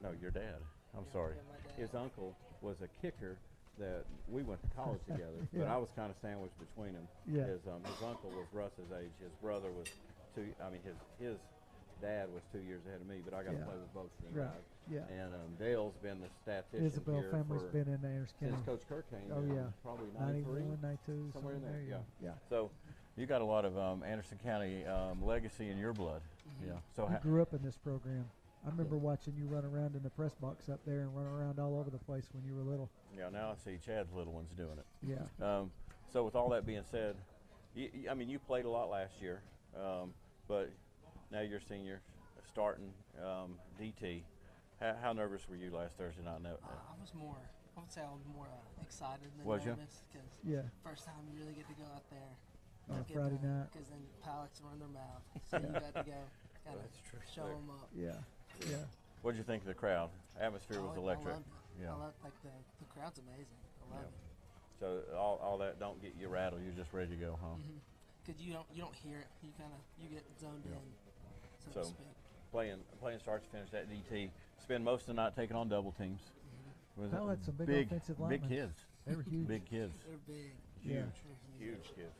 B: no, your dad. I'm sorry. His uncle was a kicker that we went to college together, but
A: Yeah.
B: I was kind of sandwiched between them.
A: Yeah.
B: His uncle was Russ's age. His brother was his dad was 2 years ahead of me, but I got to
A: Yeah.
B: play with both of them
A: Right.
B: guys.
A: Yeah.
B: And Dale's been the statistician
A: Isabel
B: here
A: family's
B: for,
A: been in Anderson
B: since
A: County.
B: Coach Kirk came
A: Oh
B: in,
A: yeah.
B: probably 93,
A: 91, 92,
B: somewhere in there.
A: Yeah.
B: Yeah. So you got a lot of Anderson County legacy in your blood. Yeah. So
A: You grew up in this program. I remember watching you run around in the press box up there and run around all over the place when you were little.
B: yeah, now I see Chad's little ones doing it.
A: Yeah.
B: So with all that being said, you played a lot last year, but now you're senior, starting DT. How nervous were you last Thursday night?
J: I would say I was more excited than
B: Was you?
J: nervous because
A: Yeah.
J: first time you really get to go out there
A: On Friday night.
J: because then pilots run their mouth, so you got to go, got to show them up.
A: Yeah. Yeah.
B: What did you think of the crowd? Atmosphere was electric.
J: I loved it.
B: Yeah.
J: I love the crowd's amazing. I love it
B: So all that don't get you rattled. You're just ready to go home.
J: because you don't hear it. You get zoned in, so to
B: So
J: speak.
B: playing start to finish that DT. Spend most of the night taking on double teams. Was
A: Powell
B: it
A: had some big offensive linemen.
B: big kids.
A: They were huge.
B: Big kids.
J: They're big.
A: Yeah.
B: Huge kids.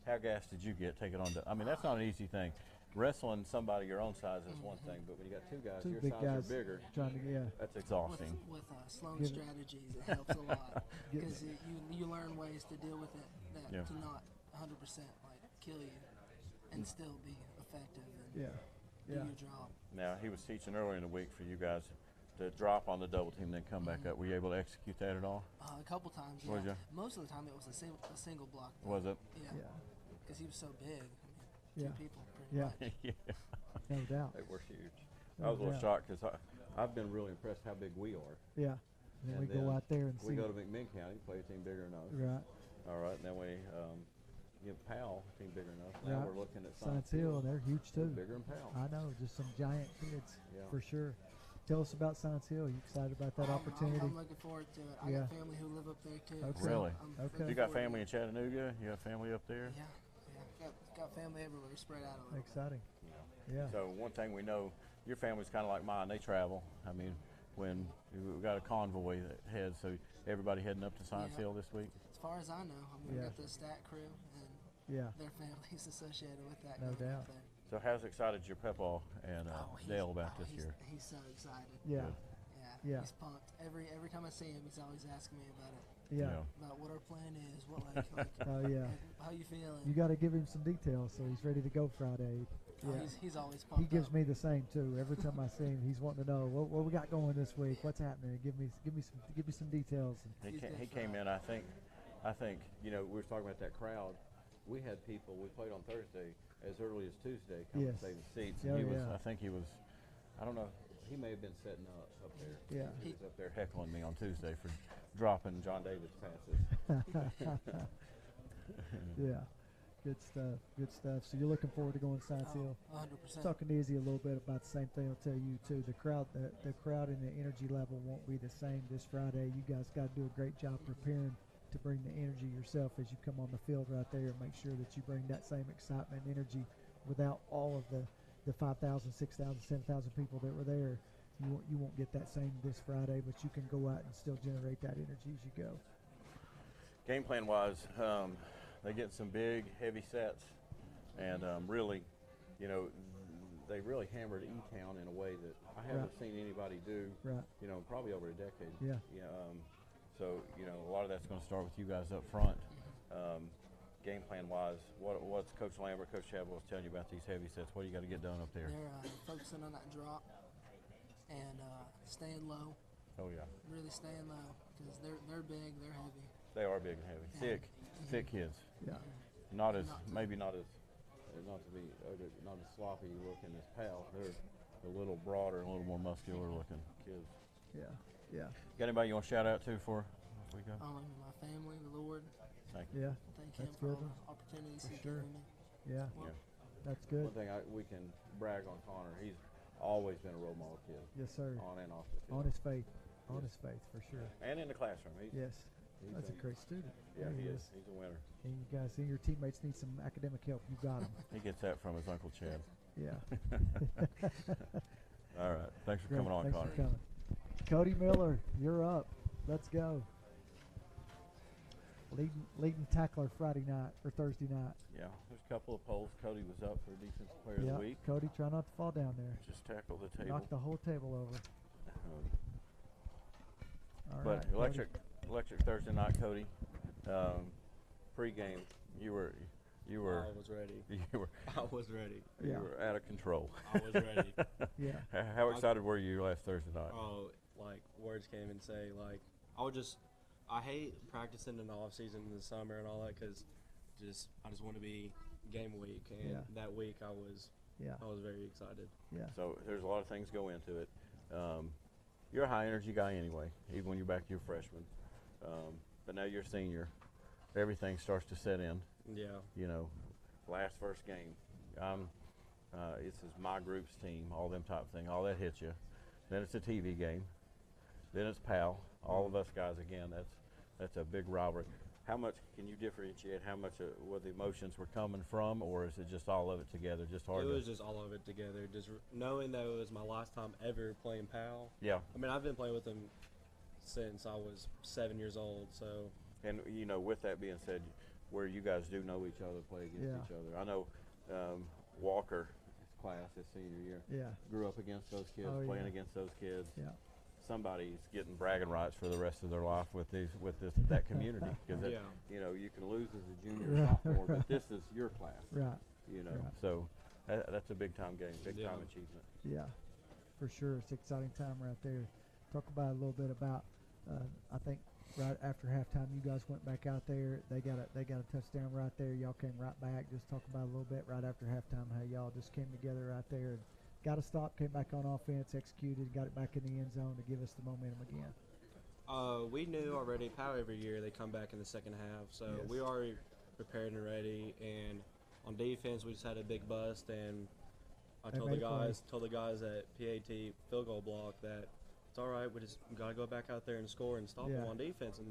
B: How gassed did you get taking on? I mean, that's not an easy thing. Wrestling somebody your own size is one thing, but when you got two guys
A: Two
B: your
A: big
B: size
A: guys
B: or bigger,
A: trying to
B: that's exhausting.
J: With Sloan
A: Give it-
J: strategies, it helps a lot
A: Give
J: because you learn ways to deal with it that
B: Yeah.
J: to not 100% kill you and still be effective and
A: Yeah.
J: do
A: Yeah.
J: your job.
B: Now he was teaching earlier in the week for you guys to drop on the double team, then come back up. Were you able to execute that at all?
J: A couple times,
B: Was
J: yeah.
B: ya?
J: Most of the time it was a single block. Though.
B: Was it?
J: Yeah.
A: Yeah.
J: Because he was so big. I mean,
A: Yeah.
J: two people, pretty
A: Yeah.
J: much.
B: Yeah.
A: No doubt.
B: They were huge.
A: No
B: I was a little
A: doubt.
B: shocked because I've been really impressed how big we are.
A: Yeah. And then we go out there and see.
B: We go to McMinn County, play a team bigger than us.
A: Right.
B: All right, and then we give Powell a team bigger than us. Now
A: Right.
B: we're looking at
A: Science Hill, and they're huge too.
B: Bigger than Powell.
A: I know, just some giant kids
B: Yeah.
A: for sure. Tell us about Science Hill. You excited about that opportunity?
J: I'm looking forward to it. I
A: Yeah.
J: got family who live up there too.
A: Okay.
J: so
B: Really?
J: I'm
A: Okay.
J: looking
B: You got
J: forward to
B: family
J: it.
B: in Chattanooga? You got family up there?
J: Yeah. Got family everywhere, spread out a little.
A: Exciting. Yeah.
B: So one thing we know, your family's kind of like mine. They travel. I mean, when we got a convoy that heads, so everybody heading up to Science
J: Yeah.
B: Hill this week.
J: As far as I know, we
A: Yeah.
J: got the stat crew and
A: Yeah.
J: their families associated with that.
A: No
J: going up
A: doubt.
J: there.
B: So how's excited your Pepaw and Dale about this year?
J: He's so excited.
A: Yeah.
J: Yeah.
A: Yeah.
J: He's pumped. Every time I see him, he's always asking me about it.
A: Yeah.
J: About what our plan is, what like
A: Oh yeah.
J: how you feeling.
A: You got to give him some details so he's ready to go Friday.
J: Oh,
A: Yeah.
J: he's always pumped.
A: He gives
J: up.
A: me the same too. Every time I see him, he's wanting to know what we got going this week. What's happening? Give me some details.
B: He came in. I think we were talking about that crowd. We had people. We played on Thursday as early as Tuesday. Come
A: Yes.
B: and save the seats.
A: Oh,
B: And he was.
A: yeah.
B: I think he was. I don't know. He may have been setting up there.
A: Yeah.
B: He was up there heckling me on Tuesday for dropping John Davis passes.
A: Yeah. Good stuff. Good stuff. So you're looking forward to going to Science Hill.
J: 100%.
A: Talking to Izzy a little bit about the same thing. I'll tell you too. The crowd and the energy level won't be the same this Friday. You guys got to do a great job preparing to bring the energy yourself as you come on the field right there and make sure that you bring that same excitement and energy without all of the 5,000, 6,000, 7,000 people that were there. You won't get that same this Friday, but you can go out and still generate that energy as you go.
B: Game plan wise, they get some big, heavy sets, and really, they really hammered E-Town in a way that I haven't seen anybody do.
A: Right.
B: Probably over a decade.
A: Yeah.
B: So a lot of that's going to start with you guys up front. Game plan wise, what's Coach Lambert, Coach Chadwell was telling you about these heavy sets? What do you got to get done up there?
J: They're focusing on that drop and staying low.
B: Oh yeah.
J: Really staying low because they're big, they're heavy.
B: They are big and heavy. Thick kids.
A: Yeah.
B: Maybe not as not to be not as sloppy looking as Powell. They're a little broader, a little more muscular looking kids.
A: Yeah.
B: Got anybody you want to shout out to before we go?
J: My family, the Lord.
B: Thank you.
A: Yeah.
J: Thank
A: That's
J: Him for
A: good.
J: all the opportunities He's
A: sure.
J: given me.
A: Yeah.
J: Well,
A: That's good.
B: One thing we can brag on Connor, he's always been a role model kid.
A: Yes, sir.
B: On and off the field.
A: On his faith. On his faith, for sure.
B: And in the classroom.
A: Yes. That's a great student.
B: Yeah, he is. He's a winner.
A: And you guys and your teammates need some academic help. You got them.
B: He gets that from his Uncle Chad.
A: Yeah.
B: All right. Thanks for
A: Great.
B: coming on,
A: Thanks
B: Connor.
A: for coming. Cody Miller, you're up. Let's go. Leading tackler Friday night or Thursday night.
B: Yeah, there's a couple of polls. Cody was up for Defensive Player of the Week.
A: Cody, try not to fall down there.
B: Just tackle the table.
A: Knock the whole table over.
B: But electric Thursday night, Cody. Pre-game, you were.
K: I was ready. I was ready.
B: You were out of control.
K: I was ready.
A: Yeah.
B: How excited were you last Thursday night?
K: Oh, like words can't even say. Like I hate practicing in the off season in the summer and all that because I just want to be game week, and that week I was very excited.
A: Yeah.
B: So there's a lot of things go into it. You're a high energy guy anyway, even when you're back to your freshman. But now you're a senior. Everything starts to set in.
K: Yeah.
B: You know, first game. This is my group's team, all them type thing. All that hits you. Then it's a TV game. Then it's Powell. All of us guys again. That's a big rivalry. How much can you differentiate how much where the emotions were coming from, or is it just all of it together? Just hard.
K: It was just all of it together. Just knowing that it was my last time ever playing Powell.
B: Yeah.
K: I mean, I've been playing with him since I was 7 years old. So.
B: And you know, with that being said, where you guys do know each other, play against each other. I know Walker, his class, his senior year, grew up against those kids, playing against those kids.
A: Yeah.
B: Somebody's getting bragging rights for the rest of their life with that community because you know, you can lose as a junior or sophomore, but this is your class.
A: Right.
B: You know, so that's a big time game, big time achievement.
A: Yeah, for sure. It's an exciting time right there. Talk about a little bit about. I think right after halftime, you guys went back out there. They got a touchdown right there. Y'all came right back. Just talk about a little bit right after halftime how y'all just came together right there and got a stop, came back on offense, executed, got it back in the end zone to give us the momentum again.
K: We knew already Powell every year they come back in the second half, so we already prepared and ready. And on defense, we just had a big bust, and I told the guys at PAT field goal block that it's all right. We just got to go back out there and score and stop them on defense, and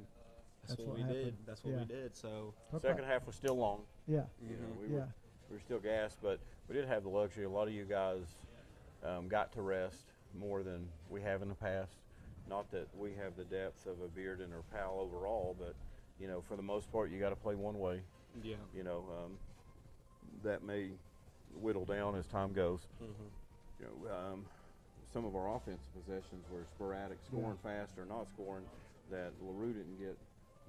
K: that's what we did. That's what we did. So
B: second half was still long.
A: Yeah.
B: You know, we were still gassed, but we did have the luxury. A lot of you guys got to rest more than we have in the past. Not that we have the depth of a Bearden or Powell overall, but you know, for the most part, you got to play one way.
K: Yeah.
B: You know, that may whittle down as time goes. You know, some of our offensive possessions were sporadic, scoring fast or not scoring. That LaRue didn't get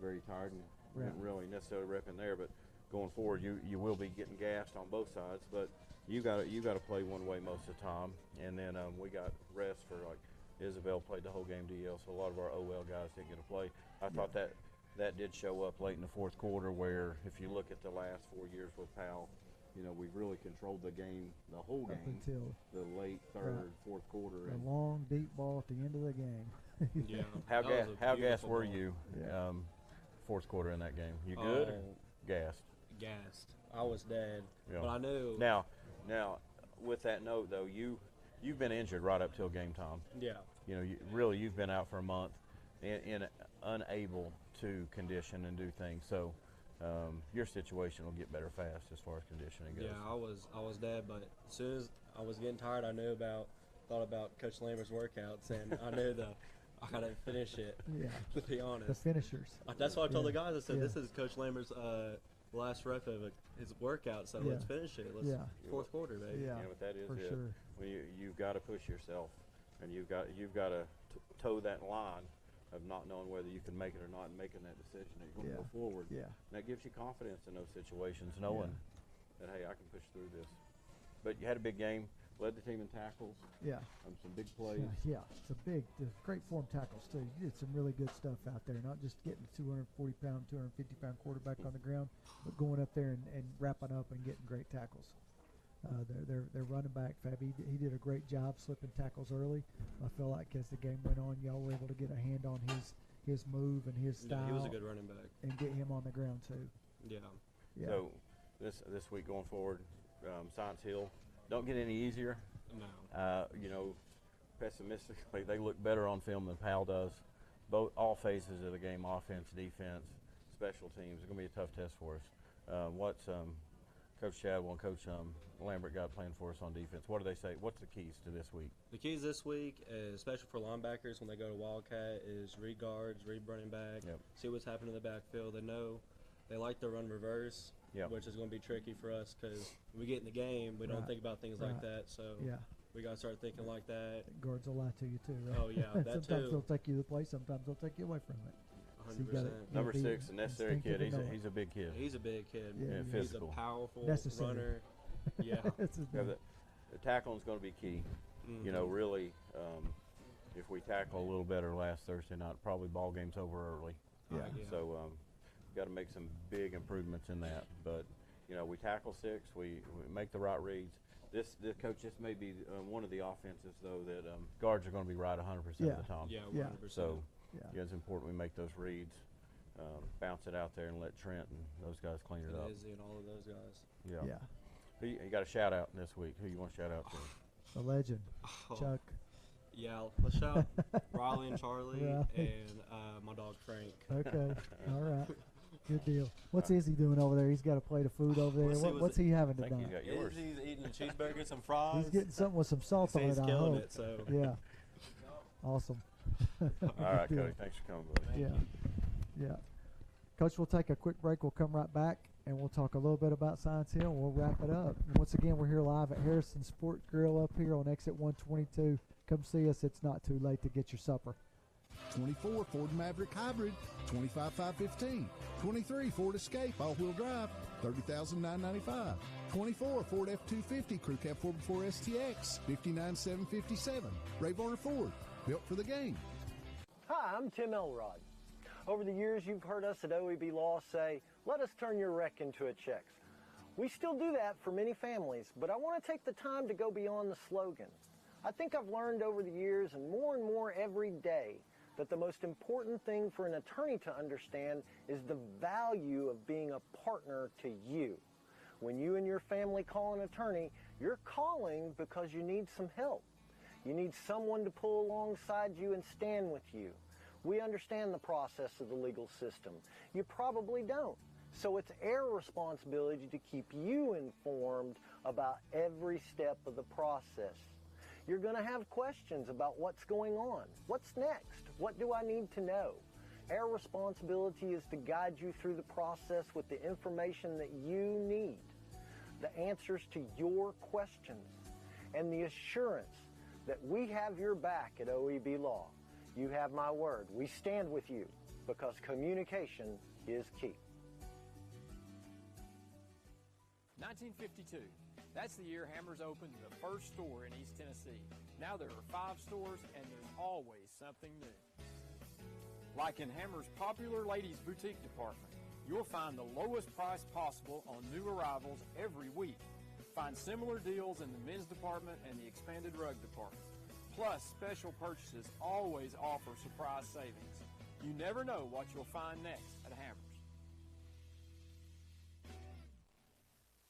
B: very tired and didn't really necessarily rep in there. But going forward, you will be getting gassed on both sides. But you got to play one way most of the time. And then we got rest for like Isabel played the whole game DL, so a lot of our OL guys didn't get to play. I thought that did show up late in the fourth quarter, where if you look at the last 4 years with Powell, you know, we've really controlled the game, the whole game,
A: up until
B: the late third, fourth quarter.
A: A long, deep ball at the end of the game.
K: Yeah.
B: How gassed were you fourth quarter in that game? You good or gassed?
K: Gassed. I was dead,
B: Yeah.
K: but I knew.
B: Now, with that note though, you've been injured right up till game time.
K: Yeah.
B: You know, you've been out for a month and unable to condition and do things. So your situation will get better fast as far as conditioning goes.
K: Yeah, I was dead, but as soon as I was getting tired, I thought about Coach Lambert's workouts, and I knew I gotta finish it.
A: Yeah.
K: To be honest.
A: The finishers.
K: That's what I told the guys. I said, this is Coach Lambert's last rep of his workout, so let's finish it. Fourth quarter, baby.
A: Yeah.
B: You know what that is?
A: For sure.
B: When you've got to push yourself, and you've got to toe that line of not knowing whether you can make it or not, and making that decision that you're going to go forward.
A: Yeah.
B: And that gives you confidence in those situations, knowing that, hey, I can push through this. But you had a big game. led the team in tackles.
A: Yeah.
B: Some big plays.
A: Yeah, it's great form tackles too. You did some really good stuff out there, not just getting the 240-pound, 250-pound quarterback on the ground, but going up there and wrapping up and getting great tackles. Their running back, Fab, he did a great job slipping tackles early. I feel like as the game went on, y'all were able to get a hand on his move and his style.
K: Yeah, he was a good running back.
A: And get him on the ground too.
K: Yeah.
B: So this week going forward, Science Hill, don't get any easier.
K: No.
B: Pessimistically, they look better on film than Powell does. All phases of the game, offense, defense, special teams, it's going to be a tough test for us. What's Coach Chadwell and Coach Lambert got planned for us on defense? What do they say? What's the keys to this week?
K: The keys this week, especially for linebackers when they go to Wildcat, is read guards, read running back, see what's happening in the backfield. They like to run reverse, which is going to be tricky for us because when we get in the game, we don't think about things like that. So we got to start thinking like that.
A: Guards will lie to you too, right?
K: Oh, yeah, that
A: sometimes they'll take you to the play, sometimes they'll take you away from it.
K: 100%.
A: So
B: Number 6, a necessary kid. He's a big kid.
K: He's a big kid.
B: Yeah,
K: he's
B: physical.
K: A powerful
A: necessary
K: runner. Yeah.
B: The tackling is going to be key.
K: Mm-hmm.
B: You know, really, if we tackle a little better last Thursday night, probably ball game's over early.
A: Yeah.
B: So got to make some big improvements in that. But you know, we tackle 6, we make the right reads. This coach, this may be one of the offenses though that guards are going to be right 100% of the time.
K: Yeah, 100%.
B: So it's important we make those reads, bounce it out there, and let Trent and those guys clean it up.
K: Izzy and all of those guys.
B: Yeah. Who you got a shout out this week? Who you want to shout out to?
A: The legend, Chuck.
K: Yeah, let's shout Riley and Charlie and my dog Frank.
A: Okay, all right. Good deal. What's Izzy doing over there? He's got a plate of food over there. What's he having tonight?
K: He's eating a cheeseburger, some fries.
A: He's getting something with some salt on it, I hope.
K: It, so.
A: Yeah. Awesome.
B: All right, Cody. Thanks for coming, buddy.
A: Yeah. Coach, we'll take a quick break. We'll come right back, and we'll talk a little bit about Science Hill, and we'll wrap it up. And once again, we're here live at Harrison Sport Grill up here on exit 122. Come see us. It's not too late to get your supper.
C: 24 Ford Maverick Hybrid, 25,515. 23 Ford Escape all-wheel drive, 30,995. 24 Ford F250 Crew Cab 4x4 STX, 59,757. Ray Varner Ford, built for the game.
E: Hi, I'm Tim Elrod. Over the years, you've heard us at OEB Law say, let us turn your wreck into a check. We still do that for many families, but I want to take the time to go beyond the slogan. I think I've learned over the years, and more every day, that the most important thing for an attorney to understand is the value of being a partner to you. When you and your family call an attorney, you're calling because you need some help. You need someone to pull alongside you and stand with you. We understand the process of the legal system. You probably don't. So it's our responsibility to keep you informed about every step of the process. You're going to have questions about what's going on. What's next? What do I need to know? Our responsibility is to guide you through the process with the information that you need, the answers to your questions, and the assurance that we have your back at OEB Law. You have my word. We stand with you because communication is key.
D: 1952. That's the year Hammers opened the first store in East Tennessee. Now there are 5 stores, and there's always something new. Like in Hammers' popular ladies' boutique department, you'll find the lowest price possible on new arrivals every week. Find similar deals in the men's department and the expanded rug department. Plus, special purchases always offer surprise savings. You never know what you'll find next at Hammers.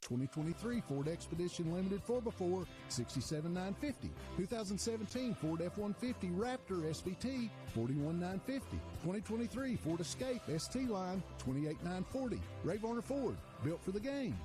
C: 2023 Ford Expedition Limited 4x4, 67,950. 2017 Ford F-150 Raptor SVT, 41,950. 2023 Ford Escape ST Line, 28,940. Ray Varner Ford, built for the game.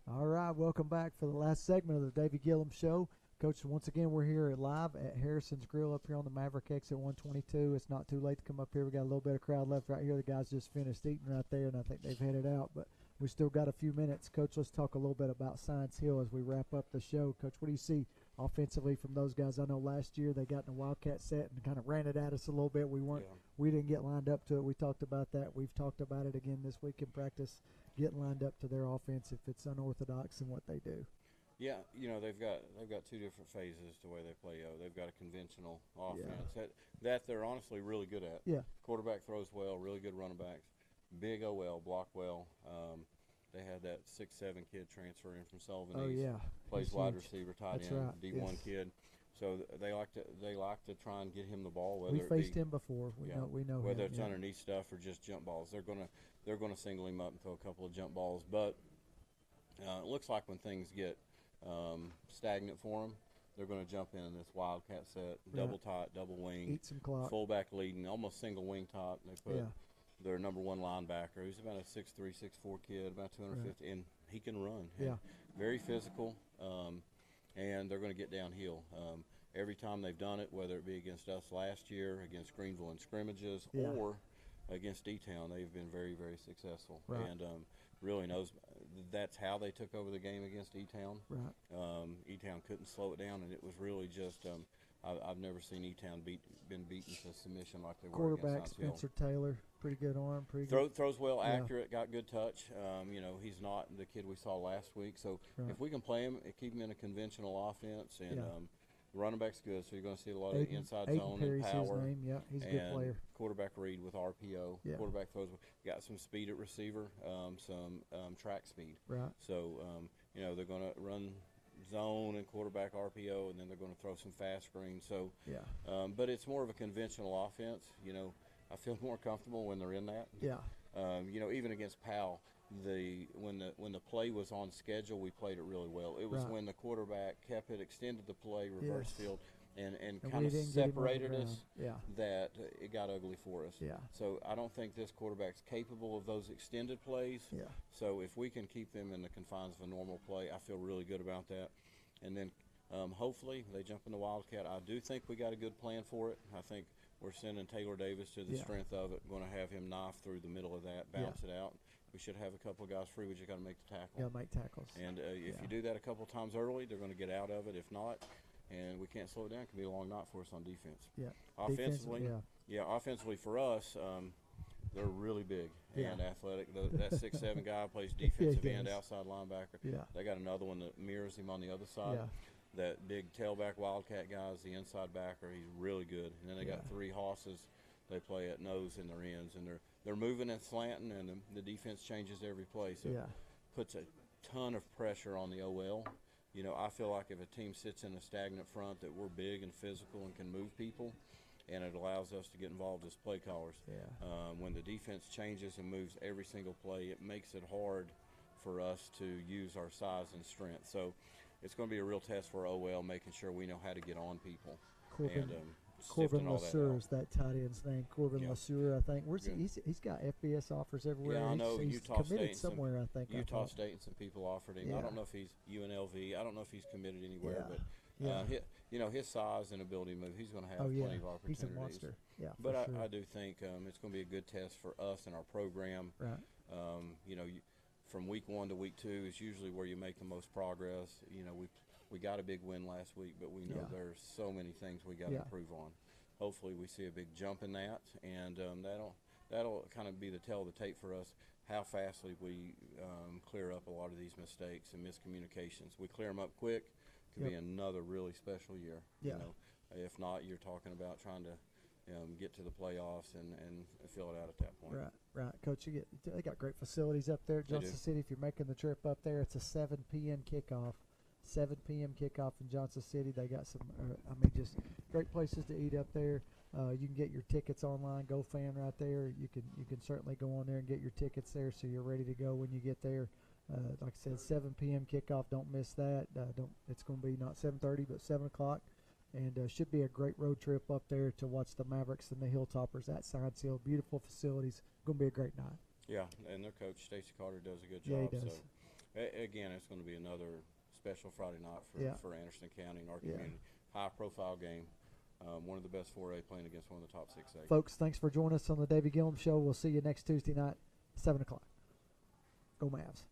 A: All right, welcome back for the last segment of the Davey Gillum Show. Coach, once again, we're here live at Harrison's Grill up here on the Maverick exit 122. It's not too late to come up here. We got a little bit of crowd left right here. The guys just finished eating right there, and I think they've headed out. But we still got a few minutes. Coach, let's talk a little bit about Science Hill as we wrap up the show. Coach, what do you see offensively from those guys? I know last year they got in the Wildcat set and kind of ran it at us a little bit. We didn't get lined up to it. We talked about that. We've talked about it again this week in practice, getting lined up to their offense if it's unorthodox in what they do.
B: Yeah, they've got two different phases to the way they play. They've got a conventional offense that they're honestly really good at.
A: Yeah.
B: Quarterback throws well, really good running backs. Big OL, block well. They had that 6'7" kid transfer in from Sullivan.
A: Oh, yeah.
B: Plays
A: He's
B: wide
A: huge.
B: receiver, tight
A: That's
B: end,
A: right.
B: D1
A: Yes.
B: kid. So they like to try and get him the ball. Whether
A: We
B: it
A: faced
B: be,
A: him before. We know
B: whether
A: him,
B: it's underneath stuff or just jump balls. They're gonna single him up and throw a couple of jump balls. But it looks like when things get stagnant for them, they're going to jump in this wildcat set, double tight, double wing,
A: eat some clock,
B: fullback leading, almost single wing top. They put their number one linebacker, who's about a 6'3", 6'4" kid, about 250, and he can run.
A: Yeah.
B: Very physical, and they're going to get downhill. Every time they've done it, whether it be against us last year, against Greenville in scrimmages, or against E-Town, they've been very, very successful.
A: Right.
B: And really knows that's how they took over the game against E-Town.
A: Right.
B: E-Town couldn't slow it down, and it was really just I've never seen E-Town been beaten to submission like they were
A: Quarterback
B: against Science
A: Spencer Taylor, pretty good arm,
B: throws well, accurate, got good touch. He's not the kid we saw last week. So if we can play him, keep him in a conventional offense, and the running back's good, so you're going to see a lot of inside zone and power.
A: His name. Yeah, he's a good player.
B: Quarterback read with RPO.
A: Yeah.
B: Quarterback throws. Got some speed at receiver, some track speed.
A: Right.
B: So they're going to run zone and quarterback RPO, and then they're going to throw some fast screens. So but it's more of a conventional offense. I feel more comfortable when they're in that.
A: Yeah.
B: Even against Powell, when the play was on schedule, we played it really well. It was when the quarterback kept it, extended the play, reverse field, and kind of separated us that it got ugly for us.
A: Yeah.
B: So I don't think this quarterback's capable of those extended plays.
A: Yeah.
B: So if we can keep them in the confines of a normal play, I feel really good about that. And then hopefully they jump in the Wildcat. I do think we got a good plan for it. I think we're sending Taylor Davis to the strength of it. Going to have him knife through the middle of that, bounce it out. We should have a couple of guys free. We just got to make the tackle.
A: Yeah, make tackles.
B: And if you do that a couple of times early, they're going to get out of it. If not, and we can't slow it down, it can be a long night for us on defense.
A: Yeah.
B: Offensively, offensively for us, they're really big and athletic. That 6'7" guy plays defensive end, outside linebacker.
A: Yeah.
B: They got another one that mirrors him on the other side.
A: Yeah.
B: That big tailback Wildcat guy is the inside backer. He's really good. And then they got three hosses. They play at nose and their ends, and they're moving and slanting, and the defense changes every play. So puts a ton of pressure on the OL. I feel like if a team sits in a stagnant front, that we're big and physical and can move people, and it allows us to get involved as play callers.
A: Yeah.
B: When the defense changes and moves every single play, it makes it hard for us to use our size and strength. So it's going to be a real test for OL, making sure we know how to get on people.
A: Corbin LeSueur is that tight end's name. Corbin LeSueur, I think. Where's he's got FBS offers everywhere.
B: Yeah, I know.
A: He's
B: Utah
A: committed
B: State
A: somewhere, I think.
B: Utah State and some people offered him. I don't know if he's UNLV. I don't know if he's committed anywhere, but his size and ability to move, he's going to have plenty of opportunities.
A: He's a monster. Yeah,
B: but
A: sure.
B: I do think it's going to be a good test for us and our program.
A: Right.
B: From week 1 to week 2 is usually where you make the most progress. We got a big win last week, but we know there's so many things we got to improve on. Hopefully we see a big jump in that, and that'll kind of be the tell of the tape for us, how fastly we clear up a lot of these mistakes and miscommunications. We clear them up quick, could be another really special year.
A: Yeah.
B: If not, you're talking about trying to get to the playoffs and fill it out at that point.
A: Right. Coach, they got great facilities up there at Johnson City. If you're making the trip up there, it's a 7 p.m. kickoff. 7 p.m. kickoff in Johnson City. They got some, just great places to eat up there. You can get your tickets online, GoFan right there. You can certainly go on there and get your tickets there so you're ready to go when you get there. Like I said, 7 p.m. kickoff. Don't miss that. It's going to be not 7:30 but 7 o'clock. And should be a great road trip up there to watch the Mavericks and the Hilltoppers at Science Hill. Beautiful facilities. Going to be a great night.
B: Yeah, and their coach, Stacey Carter, does a good
A: Yeah,
B: job.
A: he does.
B: So, again, it's going to be another special Friday night for Anderson County and our community. High-profile game. One of the best 4A playing against one of the top 6A.
A: Folks, thanks for joining us on the Davey Gillum Show. We'll see you next Tuesday night, 7 o'clock. Go Mavs.